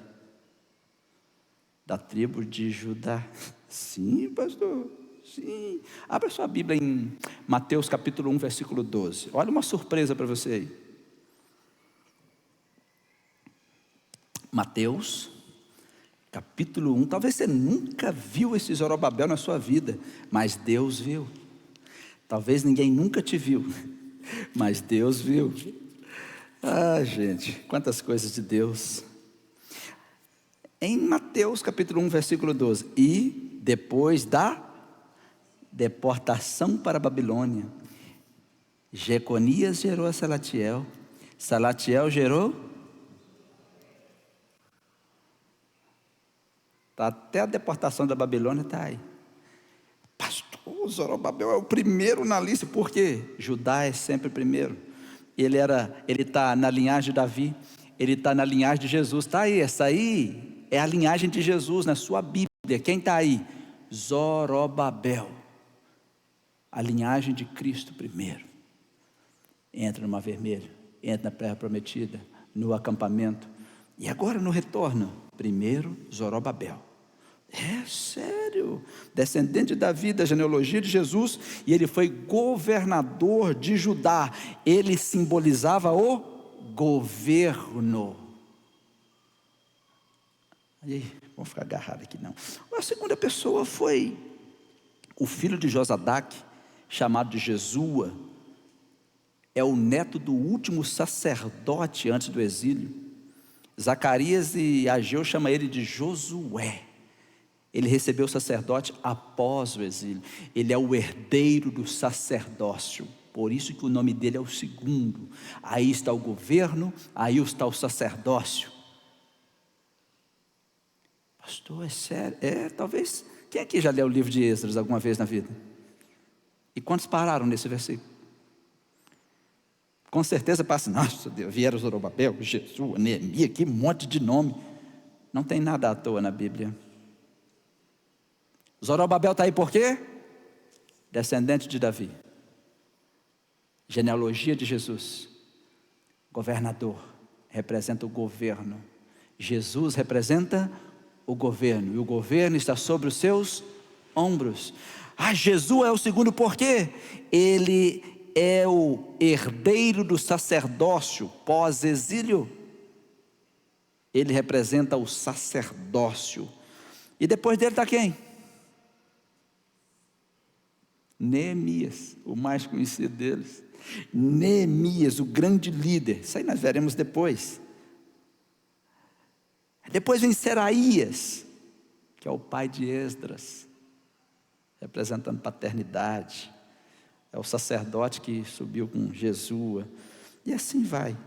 da tribo de Judá. Sim, pastor, sim. Abra sua Bíblia em Mateus capítulo 1, versículo 12. Olha uma surpresa para você aí. Mateus capítulo 1, talvez você nunca viu esse Zorobabel na sua vida, mas Deus viu. Talvez ninguém nunca te viu, mas Deus viu. Ah, gente, quantas coisas de Deus. Em Mateus capítulo 1, versículo 12. E depois da deportação para a Babilônia, Jeconias gerou a Salatiel. Salatiel gerou. Até a deportação da Babilônia está aí. Pastor, Zorobabel é o primeiro na lista. Por quê? Judá é sempre primeiro. Ele está na linhagem de Davi. Ele está na linhagem de Jesus. Está aí, essa aí é a linhagem de Jesus na sua Bíblia. Quem está aí? Zorobabel. A linhagem de Cristo primeiro. Entra no Mar Vermelho, entra na terra prometida, no acampamento. E agora no retorno, primeiro Zorobabel. É sério, descendente de Davi, da genealogia de Jesus, e ele foi governador de Judá. Ele simbolizava o governo. Aí, vamos ficar agarrado aqui não. A segunda pessoa foi o filho de Josadaque, chamado de Jesua. É o neto do último sacerdote antes do exílio. Zacarias e Ageu chamam ele de Josué. Ele recebeu o sacerdote após o exílio. Ele é o herdeiro do sacerdócio. Por isso que o nome dele é o segundo. Aí está o governo, aí está o sacerdócio. Pastor, é sério? Talvez. Quem aqui já leu o livro de Esdras alguma vez na vida? E quantos pararam nesse versículo? Com certeza passa, nossa Deus, vieram Zorobabel, Jesus, Neemias, que monte de nome. Não tem nada à toa na Bíblia. Zorobabel está aí por quê? Descendente de Davi. Genealogia de Jesus. Governador, representa o governo. Jesus representa o governo, e o governo está sobre os seus ombros. Jesus é o segundo por quê? Ele é o herdeiro do sacerdócio pós-exílio. Ele representa o sacerdócio. E depois dele está quem? Neemias, o mais conhecido deles. Neemias, o grande líder. Isso aí nós veremos depois. Depois vem Seraías, que é o pai de Esdras, representando paternidade. É o sacerdote que subiu com Jesua. E assim vai.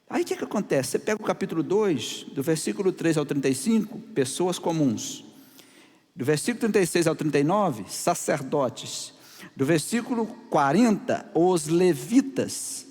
Aí o que acontece? Você pega o capítulo 2, do versículo 3 ao 35, pessoas comuns. Do versículo 36 ao 39, sacerdotes. Do versículo 40, os levitas.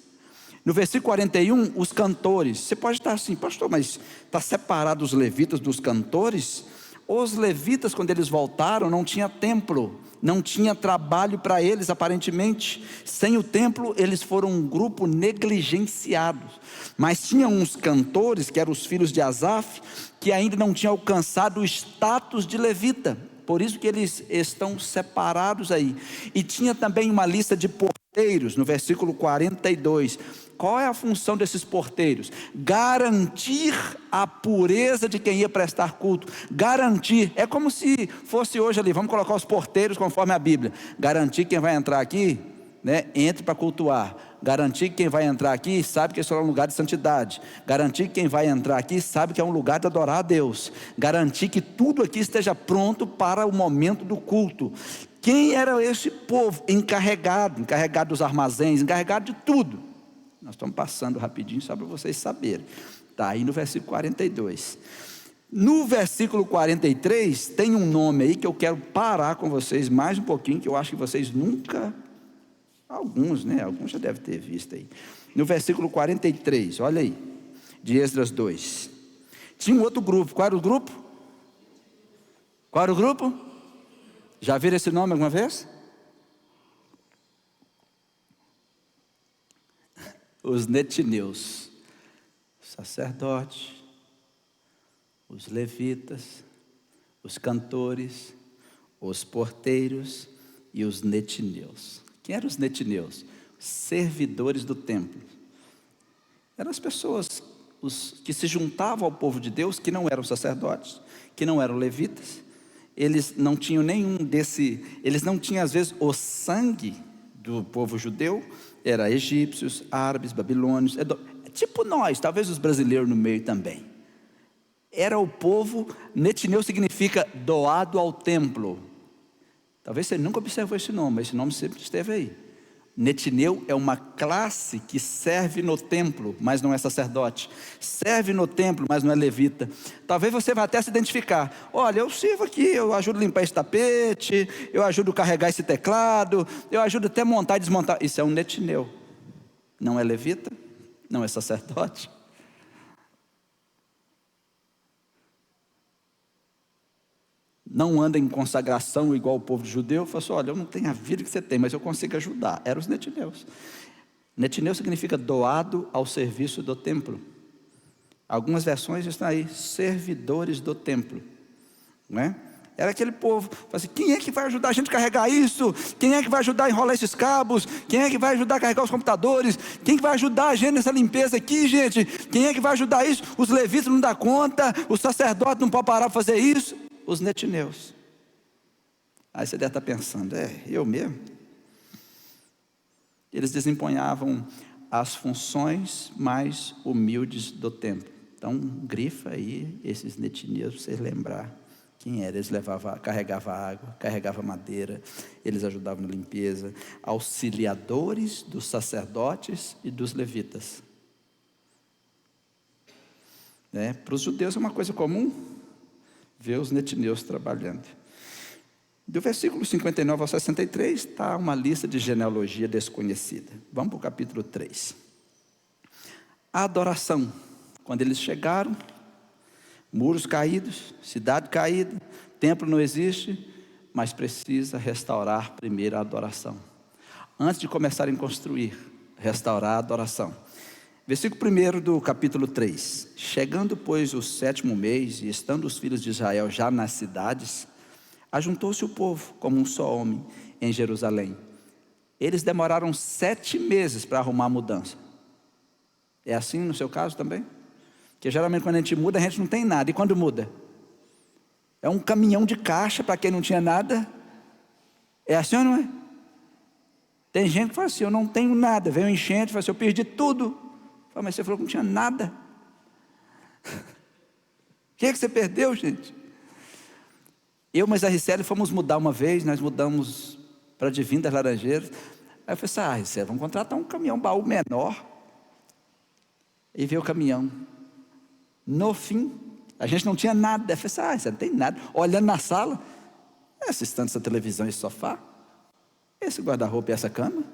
No versículo 41, os cantores. Você pode estar assim, pastor, mas está separado os levitas dos cantores? Os levitas, quando eles voltaram, não tinha templo, não tinha trabalho para eles, aparentemente. Sem o templo, eles foram um grupo negligenciado. Mas tinha uns cantores, que eram os filhos de Asaf, que ainda não tinham alcançado o status de levita. Por isso que eles estão separados aí. E tinha também uma lista de porteiros, no versículo 42. Qual é a função desses porteiros? Garantir a pureza de quem ia prestar culto. Garantir, é como se fosse hoje ali, vamos colocar os porteiros conforme a Bíblia. Garantir que quem vai entrar aqui, entre para cultuar. Garantir que quem vai entrar aqui sabe que esse é um lugar de santidade. Garantir que quem vai entrar aqui sabe que é um lugar de adorar a Deus. Garantir que tudo aqui esteja pronto para o momento do culto. Quem era esse povo? Encarregado dos armazéns, encarregado de tudo. Nós estamos passando rapidinho só para vocês saberem. Está aí no versículo 42. No versículo 43, tem um nome aí que eu quero parar com vocês mais um pouquinho, que eu acho que vocês nunca... Alguns já devem ter visto aí. No versículo 43, olha aí, de Esdras 2. Tinha um outro grupo. Qual era o grupo? Qual era o grupo? Já viram esse nome alguma vez? Os netineus, os sacerdotes, os levitas, os cantores, os porteiros e os netineus. Quem eram os netineus? Servidores do templo. Eram as pessoas que se juntavam ao povo de Deus, que não eram sacerdotes, que não eram levitas. Eles não tinham eles não tinham às vezes o sangue do povo judeu. Era egípcios, árabes, babilônios, tipo nós, talvez os brasileiros no meio também. Era o povo, netineu significa doado ao templo. Talvez você nunca observou esse nome, mas esse nome sempre esteve aí. Netineu é uma classe que serve no templo, mas não é sacerdote. Serve no templo, mas não é levita. Talvez você vá até se identificar. Olha, eu sirvo aqui, eu ajudo a limpar esse tapete, eu ajudo a carregar esse teclado, eu ajudo até a montar e desmontar. Isso é um netineu. Não é levita, não é sacerdote. Não anda em consagração igual o povo judeu. Fala assim, olha, eu não tenho a vida que você tem, mas eu consigo ajudar. Eram os netineus. Netineu significa doado ao serviço do templo. Algumas versões estão aí, servidores do templo, não é? Era aquele povo, fala assim, quem é que vai ajudar a gente a carregar isso? Quem é que vai ajudar a enrolar esses cabos? Quem é que vai ajudar a carregar os computadores? Quem é que vai ajudar a gente nessa limpeza aqui, gente? Quem é que vai ajudar isso? Os levitas não dão conta, os sacerdotes não podem parar para fazer isso. Os netineus. Aí você deve estar pensando, eu mesmo? Eles desempenhavam as funções mais humildes do templo. Então, grifa aí esses netineus para vocês lembrar quem era. Eles carregavam água, carregavam madeira, eles ajudavam na limpeza, auxiliadores dos sacerdotes e dos levitas. Para os judeus é uma coisa comum ver os netineus trabalhando. Do versículo 59 ao 63 está uma lista de genealogia desconhecida. Vamos para o capítulo 3. A adoração. Quando eles chegaram, muros caídos, cidade caída, templo não existe, mas precisa restaurar primeiro a adoração. Antes de começarem a construir, restaurar a adoração. Versículo 1 do capítulo 3. Chegando, pois, o 7º mês, e estando os filhos de Israel já nas cidades, ajuntou-se o povo como um só homem em Jerusalém. Eles demoraram 7 meses para arrumar a mudança. É assim no seu caso também? Porque geralmente quando a gente muda, a gente não tem nada. E quando muda? É um caminhão de caixa para quem não tinha nada. É assim ou não é? Tem gente que fala assim, eu não tenho nada. Veio um enchente, fala assim, eu perdi tudo. Fala, mas você falou que não tinha nada. O que é que você perdeu, gente? Eu, mas a Ricele fomos mudar uma vez, nós mudamos para Divina das Laranjeiras. Aí eu falei assim, Ricele, vamos contratar um caminhão baú menor. E veio o caminhão. No fim, a gente não tinha nada. Eu falei assim, Ricele, não tem nada. Olhando na sala, essa estante, essa televisão, esse sofá, esse guarda-roupa e essa cama,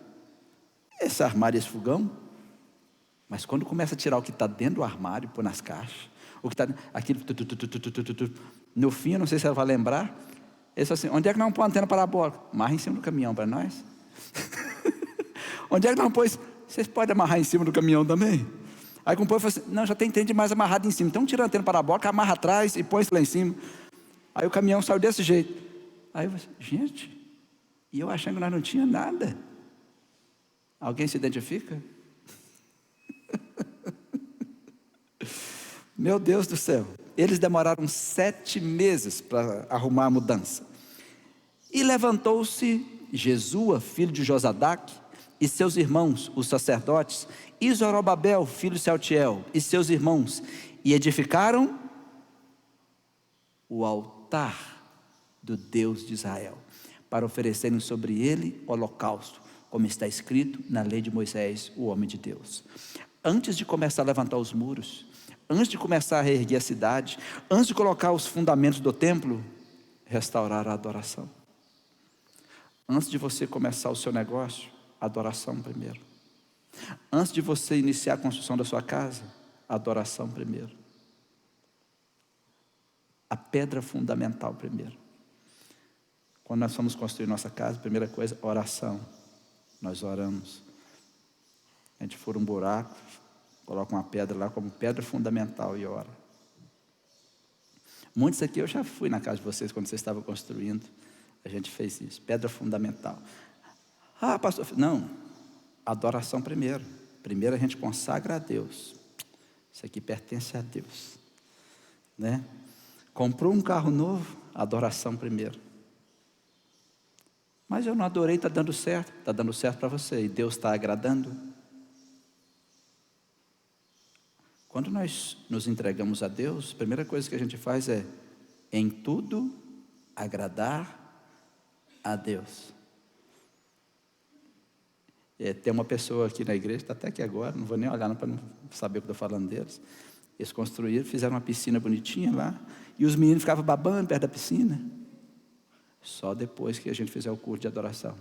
esse armário e esse fogão. Mas quando começa a tirar o que está dentro do armário, pôr nas caixas, o que está aquilo, no fim, eu não sei se ela vai lembrar, ele falou assim, onde é que não põe a antena parabólica? Amarra em cima do caminhão para nós. Onde é que não pôs? Vocês podem amarrar em cima do caminhão também? Aí o povo falou assim, não, já tem demais amarrado em cima, então tira a antena parabólica, amarra atrás e põe isso lá em cima. Aí o caminhão saiu desse jeito. Aí eu falei, gente, e eu achando que nós não tinha nada. Alguém se identifica? Meu Deus do céu, eles demoraram 7 meses para arrumar a mudança. E levantou-se Jesua, filho de Josadaque, e seus irmãos, os sacerdotes, e Zorobabel, filho de Sealtiel, e seus irmãos, e edificaram o altar do Deus de Israel, para oferecerem sobre ele holocausto, como está escrito na lei de Moisés, o homem de Deus. Antes de começar a levantar os muros, antes de começar a reerguer a cidade, antes de colocar os fundamentos do templo, restaurar a adoração. Antes de você começar o seu negócio, adoração primeiro. Antes de você iniciar a construção da sua casa, adoração primeiro. A pedra fundamental primeiro. Quando nós vamos construir nossa casa, primeira coisa, oração. Nós oramos. A gente fura um buraco, coloca uma pedra lá como pedra fundamental e ora. Muitos aqui, eu já fui na casa de vocês quando vocês estavam construindo. A gente fez isso, pedra fundamental. Pastor, não, adoração primeiro. Primeiro a gente consagra a Deus. Isso aqui pertence a Deus, né? Comprou um carro novo, adoração primeiro. Mas eu não adorei, está dando certo para você, e Deus está agradando. Quando nós nos entregamos a Deus, a primeira coisa que a gente faz é, em tudo, agradar a Deus. Tem uma pessoa aqui na igreja, está até aqui agora, não vou nem olhar para não saber o que estou falando deles. Eles construíram, fizeram uma piscina bonitinha lá, e os meninos ficavam babando perto da piscina. Só depois que a gente fizer o curso de adoração.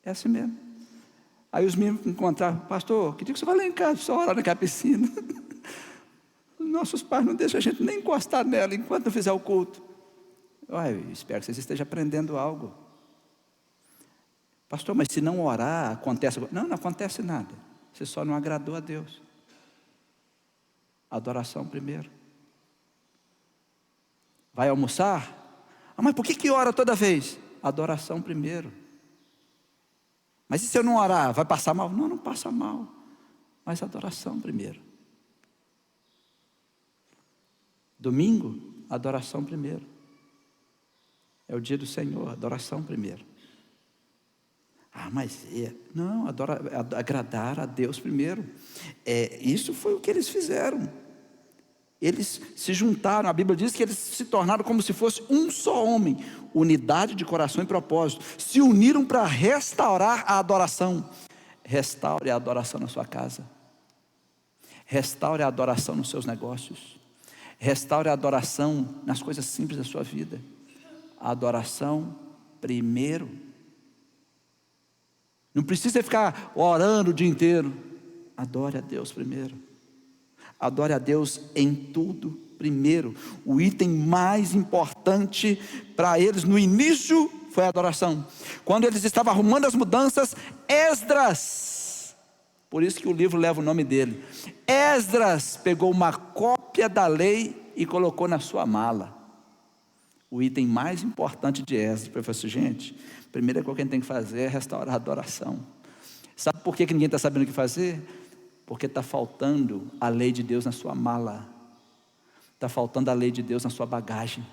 É assim mesmo. Aí os meninos encontravam, pastor, que dia que você vai lá em casa, só orar naquela piscina? Nossos pais não deixam a gente nem encostar nela enquanto não fizer o culto. Eu espero que vocês estejam aprendendo algo. Pastor, mas se não orar, acontece... Não acontece nada. Você só não agradou a Deus. Adoração primeiro. Vai almoçar? Mas por que ora toda vez? Adoração primeiro. Mas e se eu não orar, vai passar mal? Não passa mal. Mas adoração primeiro. Domingo, adoração primeiro. É o dia do Senhor, adoração primeiro. Não, agradar a Deus primeiro. Isso foi o que eles fizeram. Eles se juntaram, a Bíblia diz que eles se tornaram como se fosse um só homem, unidade de coração e propósito, se uniram para restaurar a adoração. Restaure a adoração na sua casa, restaure a adoração nos seus negócios, restaure a adoração nas coisas simples da sua vida. A adoração primeiro. Não precisa ficar orando o dia inteiro. Adore a Deus primeiro. Adore a Deus em tudo primeiro. O item mais importante para eles no início foi a adoração. Quando eles estavam arrumando as mudanças, Esdras, por isso que o livro leva o nome dele, Esdras pegou uma cópia da lei e colocou na sua mala. O item mais importante de Esdras. Eu falei assim, gente, a primeira coisa que a gente tem que fazer é restaurar a adoração. Sabe por que ninguém está sabendo o que fazer? Porque está faltando a lei de Deus na sua mala, está faltando a lei de Deus na sua bagagem,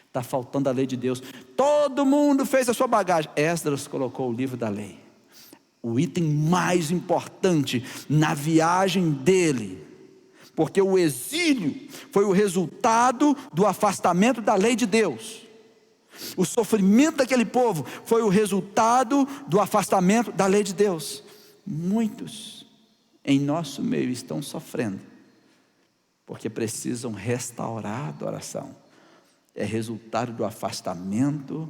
está faltando a lei de Deus. Todo mundo fez a sua bagagem. Esdras colocou o livro da lei, o item mais importante na viagem dele, porque o exílio foi o resultado do afastamento da lei de Deus. O sofrimento daquele povo foi o resultado do afastamento da lei de Deus. Muitos em nosso meio estão sofrendo, porque precisam restaurar a adoração. É resultado do afastamento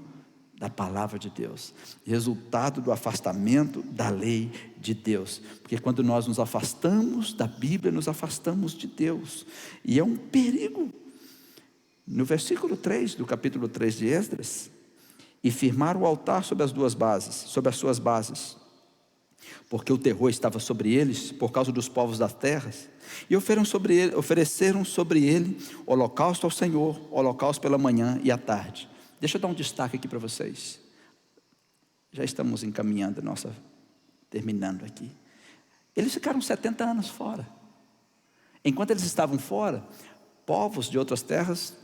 da palavra de Deus, resultado do afastamento da lei de Deus, porque quando nós nos afastamos da Bíblia, nos afastamos de Deus, e é um perigo. No versículo 3 do capítulo 3 de Esdras, e firmaram o altar sobre as suas bases, porque o terror estava sobre eles, por causa dos povos das terras, e ofereceram sobre ele holocausto ao Senhor, holocausto pela manhã e à tarde. Deixa eu dar um destaque aqui para vocês, já estamos encaminhando, terminando aqui. Eles ficaram 70 anos fora. Enquanto eles estavam fora, povos de outras terras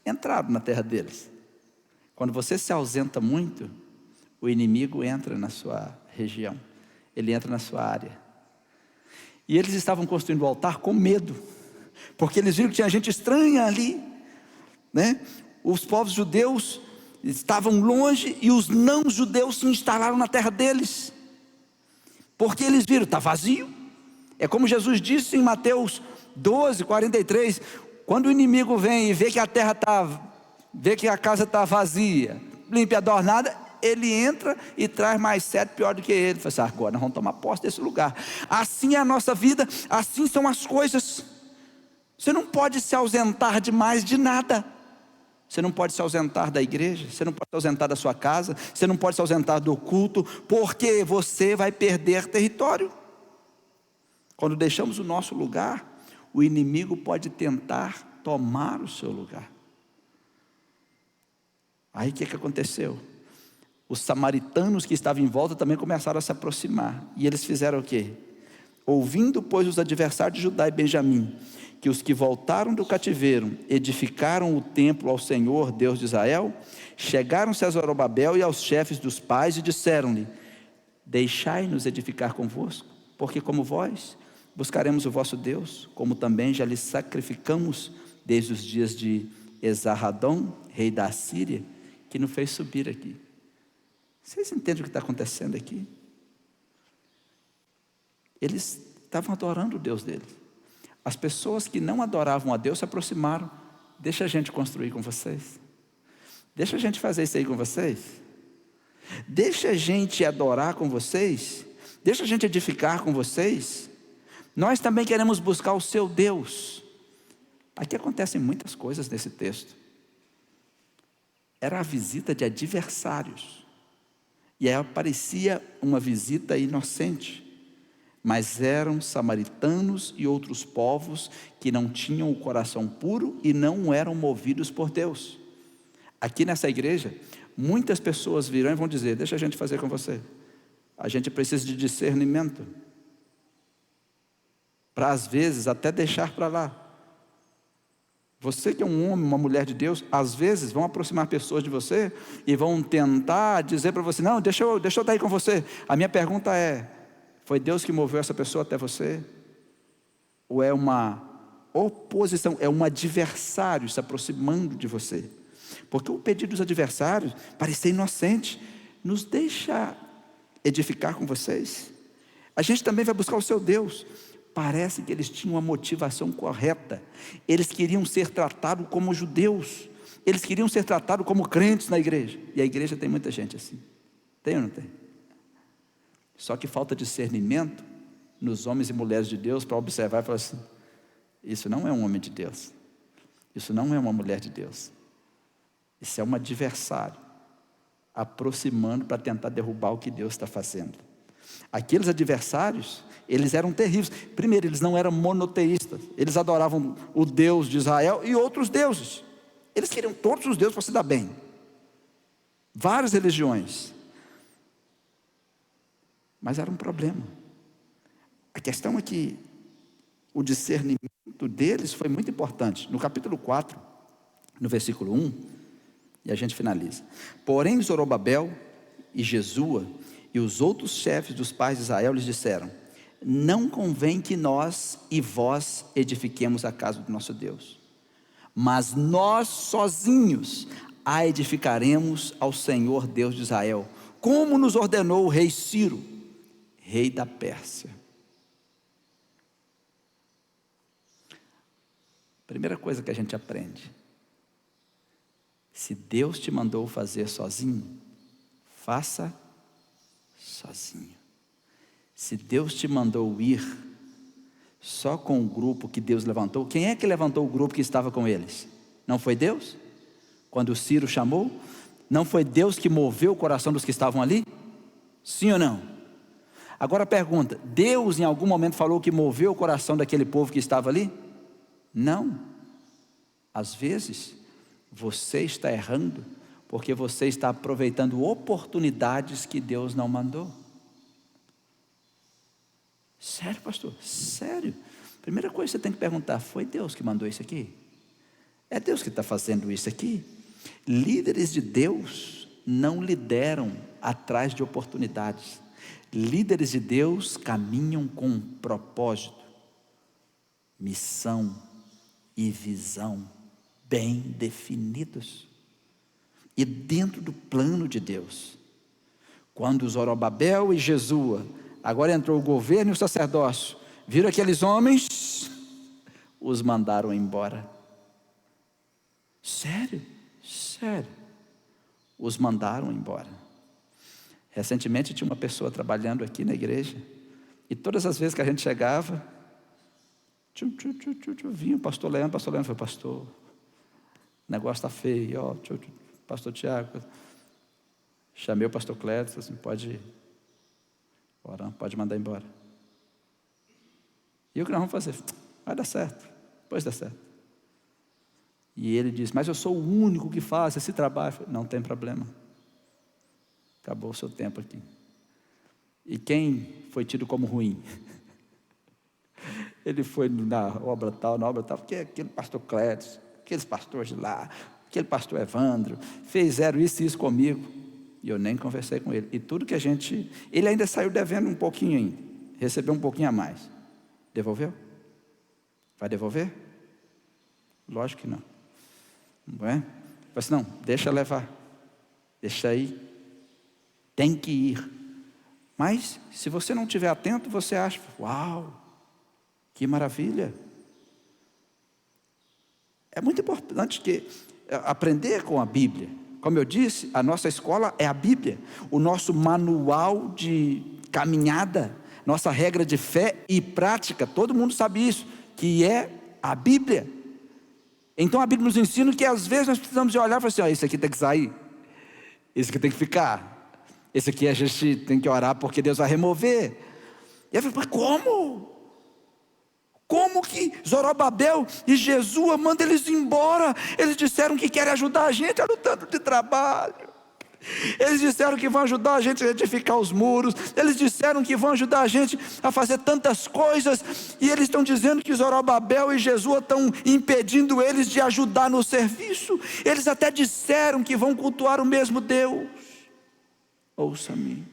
entraram na terra deles. Quando você se ausenta muito, o inimigo entra na sua região, ele entra na sua área. E eles estavam construindo o altar com medo, porque eles viram que tinha gente estranha ali, né? Os povos judeus estavam longe e os não judeus se instalaram na terra deles, porque eles viram, está vazio. É como Jesus disse em Mateus 12, 43, quando o inimigo vem e vê que a casa está vazia, limpa e adornada, ele entra e traz mais 7 pior do que ele. Fala assim, agora nós vamos tomar posse desse lugar. Assim é a nossa vida, assim são as coisas. Você não pode se ausentar demais de nada. Você não pode se ausentar da igreja, você não pode se ausentar da sua casa, você não pode se ausentar do culto, porque você vai perder território. Quando deixamos o nosso lugar, o inimigo pode tentar tomar o seu lugar. Aí o que aconteceu? Os samaritanos que estavam em volta também começaram a se aproximar. E eles fizeram o quê? Ouvindo, pois, os adversários de Judá e Benjamim, que os que voltaram do cativeiro edificaram o templo ao Senhor, Deus de Israel, chegaram-se a Zorobabel e aos chefes dos pais e disseram-lhe, deixai-nos edificar convosco, porque como vós buscaremos o vosso Deus, como também já lhe sacrificamos desde os dias de Esarhadon, rei da Assíria, que nos fez subir aqui. Vocês entendem o que está acontecendo aqui? Eles estavam adorando o Deus deles. As pessoas que não adoravam a Deus se aproximaram. Deixa a gente construir com vocês. Deixa a gente fazer isso aí com vocês. Deixa a gente adorar com vocês. Deixa a gente edificar com vocês. Nós também queremos buscar o seu Deus. Aqui acontecem muitas coisas nesse texto. Era a visita de adversários. E aí parecia uma visita inocente. Mas eram samaritanos e outros povos que não tinham o coração puro e não eram movidos por Deus. Aqui nessa igreja, muitas pessoas virão e vão dizer: deixa a gente fazer com você. A gente precisa de discernimento. Para às vezes até deixar para lá. Você que é um homem, uma mulher de Deus, às vezes vão aproximar pessoas de você e vão tentar dizer para você: não, deixa eu estar aí com você. A minha pergunta é: foi Deus que moveu essa pessoa até você? Ou é uma oposição, é um adversário se aproximando de você? Porque o pedido dos adversários parecia inocente. Nos deixa edificar com vocês. A gente também vai buscar o seu Deus. Parece que eles tinham uma motivação correta. Eles queriam ser tratados como judeus. Eles queriam ser tratados como crentes na igreja. E a igreja tem muita gente assim. Tem ou não tem? Só que falta discernimento nos homens e mulheres de Deus para observar e falar assim: isso não é um homem de Deus. Isso não é uma mulher de Deus. Isso é um adversário aproximando para tentar derrubar o que Deus está fazendo. Aqueles adversários, eles eram terríveis. Primeiro, eles não eram monoteístas. Eles adoravam o Deus de Israel e outros deuses. Eles queriam todos os deuses para se dar bem. Várias religiões. Mas era um problema. A questão é que o discernimento deles foi muito importante. No capítulo 4, no versículo 1, e a gente finaliza: porém Zorobabel e Jesua e os outros chefes dos pais de Israel lhes disseram: não convém que nós e vós edifiquemos a casa do nosso Deus, mas nós sozinhos a edificaremos ao Senhor Deus de Israel, como nos ordenou o rei Ciro, rei da Pérsia. Primeira coisa que a gente aprende: se Deus te mandou fazer sozinho, faça sozinho. Se Deus te mandou ir só com o grupo que Deus levantou, quem é que levantou o grupo que estava com eles? Não foi Deus? Quando o Ciro chamou, não foi Deus que moveu o coração dos que estavam ali? Sim ou não? Agora pergunta: Deus em algum momento falou que moveu o coração daquele povo que estava ali? Não. Às vezes você está errando porque você está aproveitando oportunidades que Deus não mandou. Sério, pastor? Sério? Primeira coisa que você tem que perguntar: foi Deus que mandou isso aqui? É Deus que está fazendo isso aqui? Líderes de Deus não lideram atrás de oportunidades. Líderes de Deus caminham com propósito, missão e visão bem definidos e dentro do plano de Deus. Quando Zorobabel e Jesua, agora entrou o governo e o sacerdócio, viram aqueles homens, os mandaram embora. Sério, os mandaram embora. Recentemente tinha uma pessoa trabalhando aqui na igreja, e todas as vezes que a gente chegava, vinha o pastor Leandro falou: pastor, o negócio está feio, ó, pastor Tiago. Chamei o pastor Clédio, assim: pode mandar embora. E o que nós vamos fazer? Vai dar certo, depois dá certo. E ele disse: mas eu sou o único que faz esse trabalho. Falei: não tem problema, acabou o seu tempo aqui. E quem foi tido como ruim? Ele foi na obra tal, porque aquele pastor Clédio, aqueles pastores de lá, aquele pastor Evandro, fizeram isso e isso comigo, e eu nem conversei com ele. E tudo que ele ainda saiu devendo um pouquinho ainda, recebeu um pouquinho a mais. Devolveu? Vai devolver? Lógico que não. Não é? Mas não, deixa levar. Deixa aí. Tem que ir. Mas, se você não estiver atento, você acha, uau, que maravilha. É muito importante aprender com a Bíblia. Como eu disse, a nossa escola é a Bíblia. O nosso manual de caminhada, nossa regra de fé e prática, todo mundo sabe isso, que é a Bíblia. Então a Bíblia nos ensina que às vezes nós precisamos de olhar e falar assim, esse aqui tem que sair, esse aqui tem que ficar, esse aqui a gente tem que orar porque Deus vai remover. E aí eu falo, como? Como que Zorobabel e Jesua mandam eles embora? Eles disseram que querem ajudar a gente, olha o tanto de trabalho. Eles disseram que vão ajudar a gente a edificar os muros. Eles disseram que vão ajudar a gente a fazer tantas coisas. E eles estão dizendo que Zorobabel e Jesua estão impedindo eles de ajudar no serviço. Eles até disseram que vão cultuar o mesmo Deus. Ouça-me.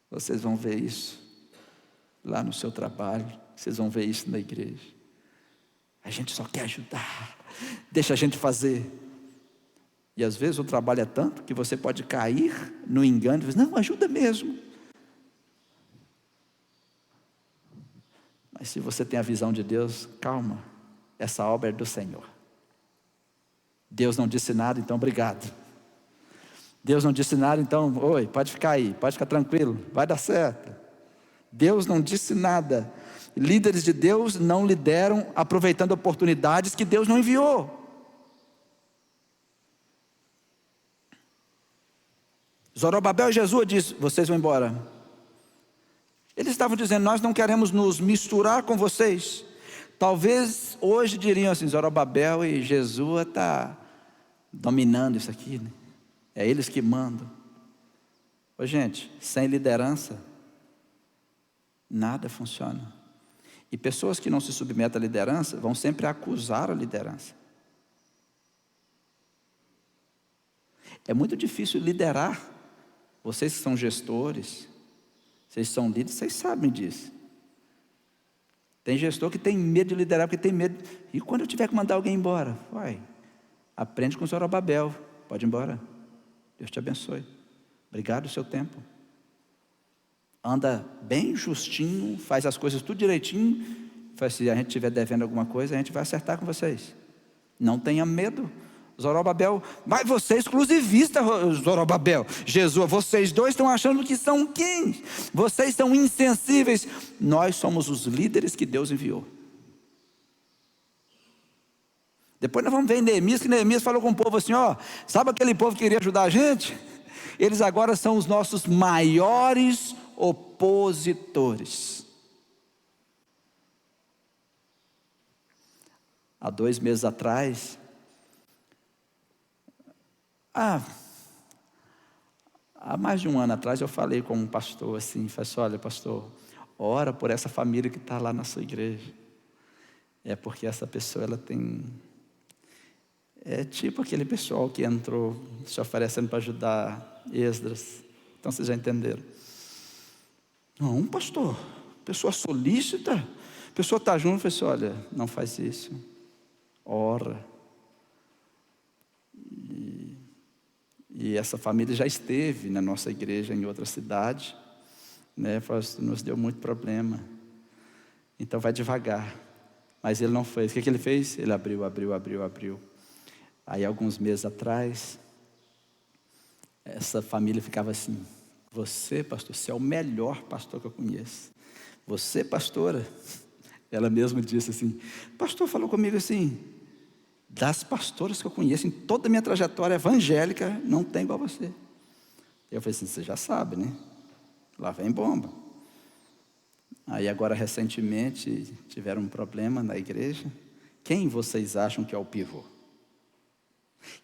Vocês vão ver isso lá no seu trabalho. Vocês vão ver isso na igreja. A gente só quer ajudar. Deixa a gente fazer. E às vezes o trabalho é tanto que você pode cair no engano e dizer, não, ajuda mesmo. Mas se você tem a visão de Deus, calma, essa obra é do Senhor. Deus não disse nada, então obrigado. Deus não disse nada, então, oi, pode ficar aí, pode ficar tranquilo, vai dar certo. Deus não disse nada. Líderes de Deus não lideram aproveitando oportunidades que Deus não enviou. Zorobabel e Jesua disse, vocês vão embora. Eles estavam dizendo, nós não queremos nos misturar com vocês. Talvez hoje diriam assim, Zorobabel e Jesua está dominando isso aqui, né? É eles que mandam. Ô gente, sem liderança, nada funciona. E pessoas que não se submetem à liderança, vão sempre acusar a liderança. É muito difícil liderar. Vocês que são gestores, vocês são líderes, vocês sabem disso. Tem gestor que tem medo de liderar, porque tem medo. E quando eu tiver que mandar alguém embora? Vai, aprende com Zorobabel, pode ir embora. Deus te abençoe. Obrigado pelo seu tempo. Anda bem justinho, faz as coisas tudo direitinho. Se a gente estiver devendo alguma coisa, a gente vai acertar com vocês. Não tenha medo. Zorobabel, mas você é exclusivista, Zorobabel, Jesua, vocês dois estão achando que são quem? Vocês são insensíveis. Nós somos os líderes que Deus enviou. Depois nós vamos ver em Neemias, que Neemias falou com o povo assim, ó, sabe aquele povo que queria ajudar a gente? Eles agora são os nossos maiores opositores. Há 2 meses atrás, há mais de 1 ano atrás eu falei com um pastor assim, falei assim, olha pastor, ora por essa família que está lá na sua igreja. É porque essa pessoa ela tem, é tipo aquele pessoal que entrou se oferecendo para ajudar Esdras. Então vocês já entenderam. Não, pastor, pessoa solícita, pessoa está junto, falei assim, olha, não faz isso, ora. E essa família já esteve na nossa igreja em outra cidade, né? Nos deu muito problema. Então vai devagar. Mas ele não fez. O que ele fez? Ele abriu. Aí alguns meses atrás, essa família ficava assim, você pastor, você é o melhor pastor que eu conheço. Você pastora, ela mesma disse assim, pastor falou comigo assim, das pastoras que eu conheço em toda a minha trajetória evangélica, não tem igual você. Eu falei assim, você já sabe, né? Lá vem bomba. Aí agora recentemente tiveram um problema na igreja. Quem vocês acham que é o pivô?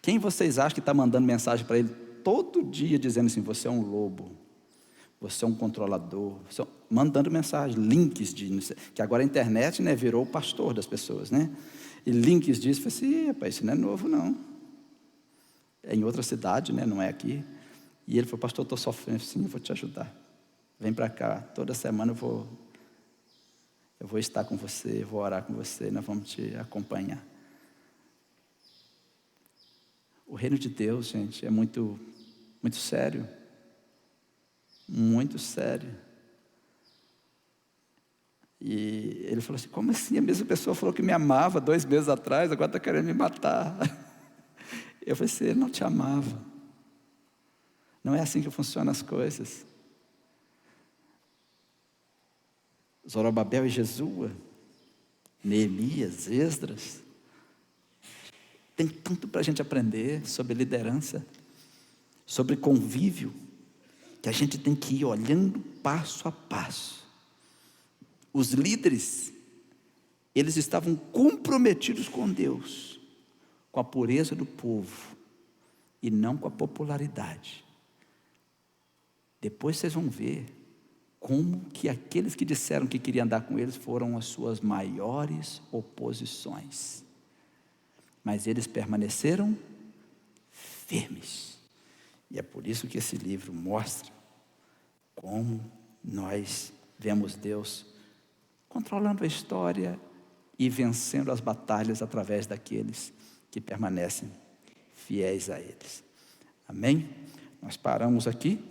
Quem vocês acham que está mandando mensagem para ele todo dia dizendo assim, você é um lobo, você é um controlador, mandando mensagem, links de, que agora a internet, né, virou o pastor das pessoas, né? E links disso, eu falei assim, rapaz, isso não é novo não. É em outra cidade, né, não é aqui. E ele falou, pastor, eu estou sofrendo, sim, eu vou te ajudar. Vem para cá, toda semana eu vou Eu vou estar com você, vou orar com você, nós vamos te acompanhar. O reino de Deus, gente, é muito, muito sério. Muito sério. E ele falou assim, como assim? A mesma pessoa falou que me amava 2 meses atrás, agora está querendo me matar. Eu falei assim, ele não te amava. Não é assim que funcionam as coisas. Zorobabel e Jesua, Neemias, Esdras, tem tanto para a gente aprender sobre liderança, sobre convívio, que a gente tem que ir olhando passo a passo. Os líderes, eles estavam comprometidos com Deus, com a pureza do povo, e não com a popularidade. Depois vocês vão ver como que aqueles que disseram que queriam andar com eles foram as suas maiores oposições. Mas eles permaneceram firmes. E é por isso que esse livro mostra como nós vemos Deus controlando a história e vencendo as batalhas através daqueles que permanecem fiéis a eles. Amém? Nós paramos aqui.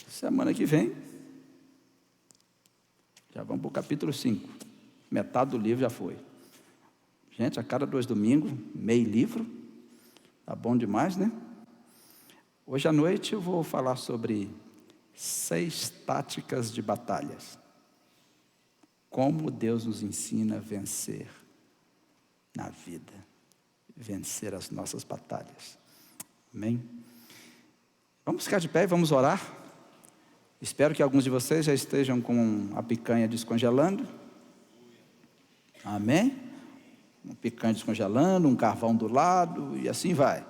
Semana que vem, já vamos para o capítulo 5. Metade do livro já foi. Gente, a cada 2 domingos, meio livro. Tá bom demais, né? Hoje à noite eu vou falar sobre 6 táticas de batalhas. Como Deus nos ensina a vencer na vida. Vencer as nossas batalhas. Amém? Vamos ficar de pé e vamos orar. Espero que alguns de vocês já estejam com a picanha descongelando. Amém? Uma picanha descongelando, um carvão do lado e assim vai.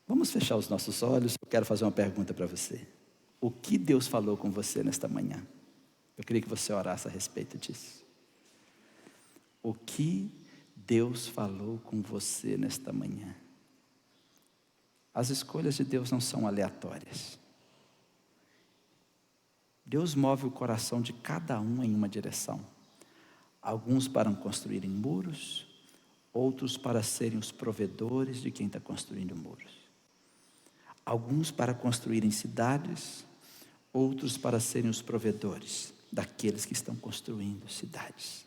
Vamos fechar os nossos olhos. Eu quero fazer uma pergunta para você. O que Deus falou com você nesta manhã? Eu queria que você orasse a respeito disso. O que Deus falou com você nesta manhã? As escolhas de Deus não são aleatórias. Deus move o coração de cada um em uma direção. Alguns para construírem muros, outros para serem os provedores de quem está construindo muros. Alguns para construírem cidades, outros para serem os provedores daqueles que estão construindo cidades.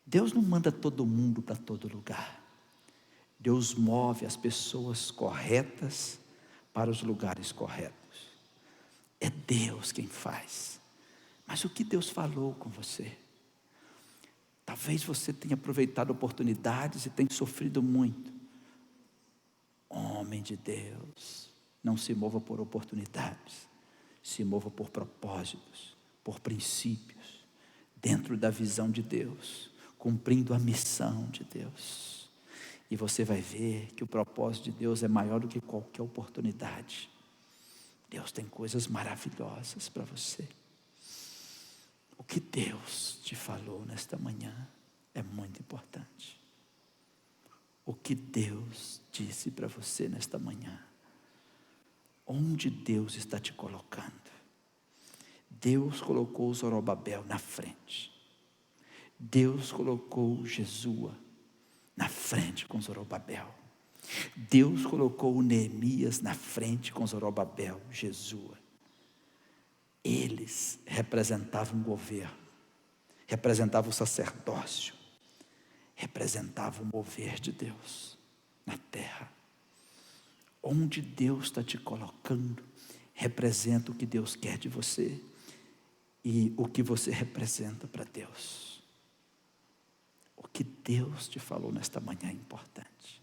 Deus não manda todo mundo para todo lugar. Deus move as pessoas corretas para os lugares corretos. É Deus quem faz. Mas o que Deus falou com você? Talvez você tenha aproveitado oportunidades e tenha sofrido muito. Homem de Deus, não se mova por oportunidades, se mova por propósitos, por princípios, dentro da visão de Deus, cumprindo a missão de Deus. E você vai ver que o propósito de Deus é maior do que qualquer oportunidade. Deus tem coisas maravilhosas para você. O que Deus te falou nesta manhã é muito importante. O que Deus disse para você nesta manhã. Onde Deus está te colocando? Deus colocou Zorobabel na frente. Deus colocou Jesua na frente com Zorobabel. Deus colocou o Neemias na frente com Zorobabel, Jesua. Eles representavam o governo, representavam o sacerdócio, representavam o mover de Deus na terra. Onde Deus está te colocando, representa o que Deus quer de você e o que você representa para Deus. O que Deus te falou nesta manhã é importante.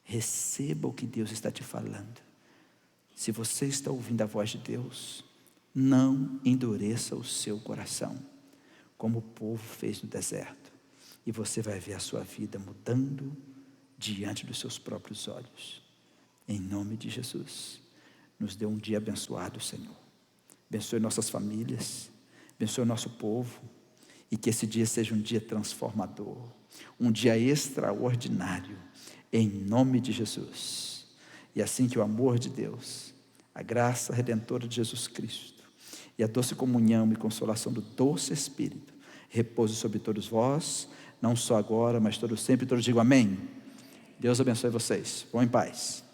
Receba o que Deus está te falando. Se você está ouvindo a voz de Deus, não endureça o seu coração, como o povo fez no deserto. E você vai ver a sua vida mudando diante dos seus próprios olhos. Em nome de Jesus, nos dê um dia abençoado, Senhor. Abençoe nossas famílias, abençoe o nosso povo, e que esse dia seja um dia transformador, um dia extraordinário, em nome de Jesus. E assim que o amor de Deus, a graça redentora de Jesus Cristo e a doce comunhão e consolação do doce Espírito repouse sobre todos vós, não só agora, mas todo sempre. Todos digam amém. Deus abençoe vocês. Vão em paz.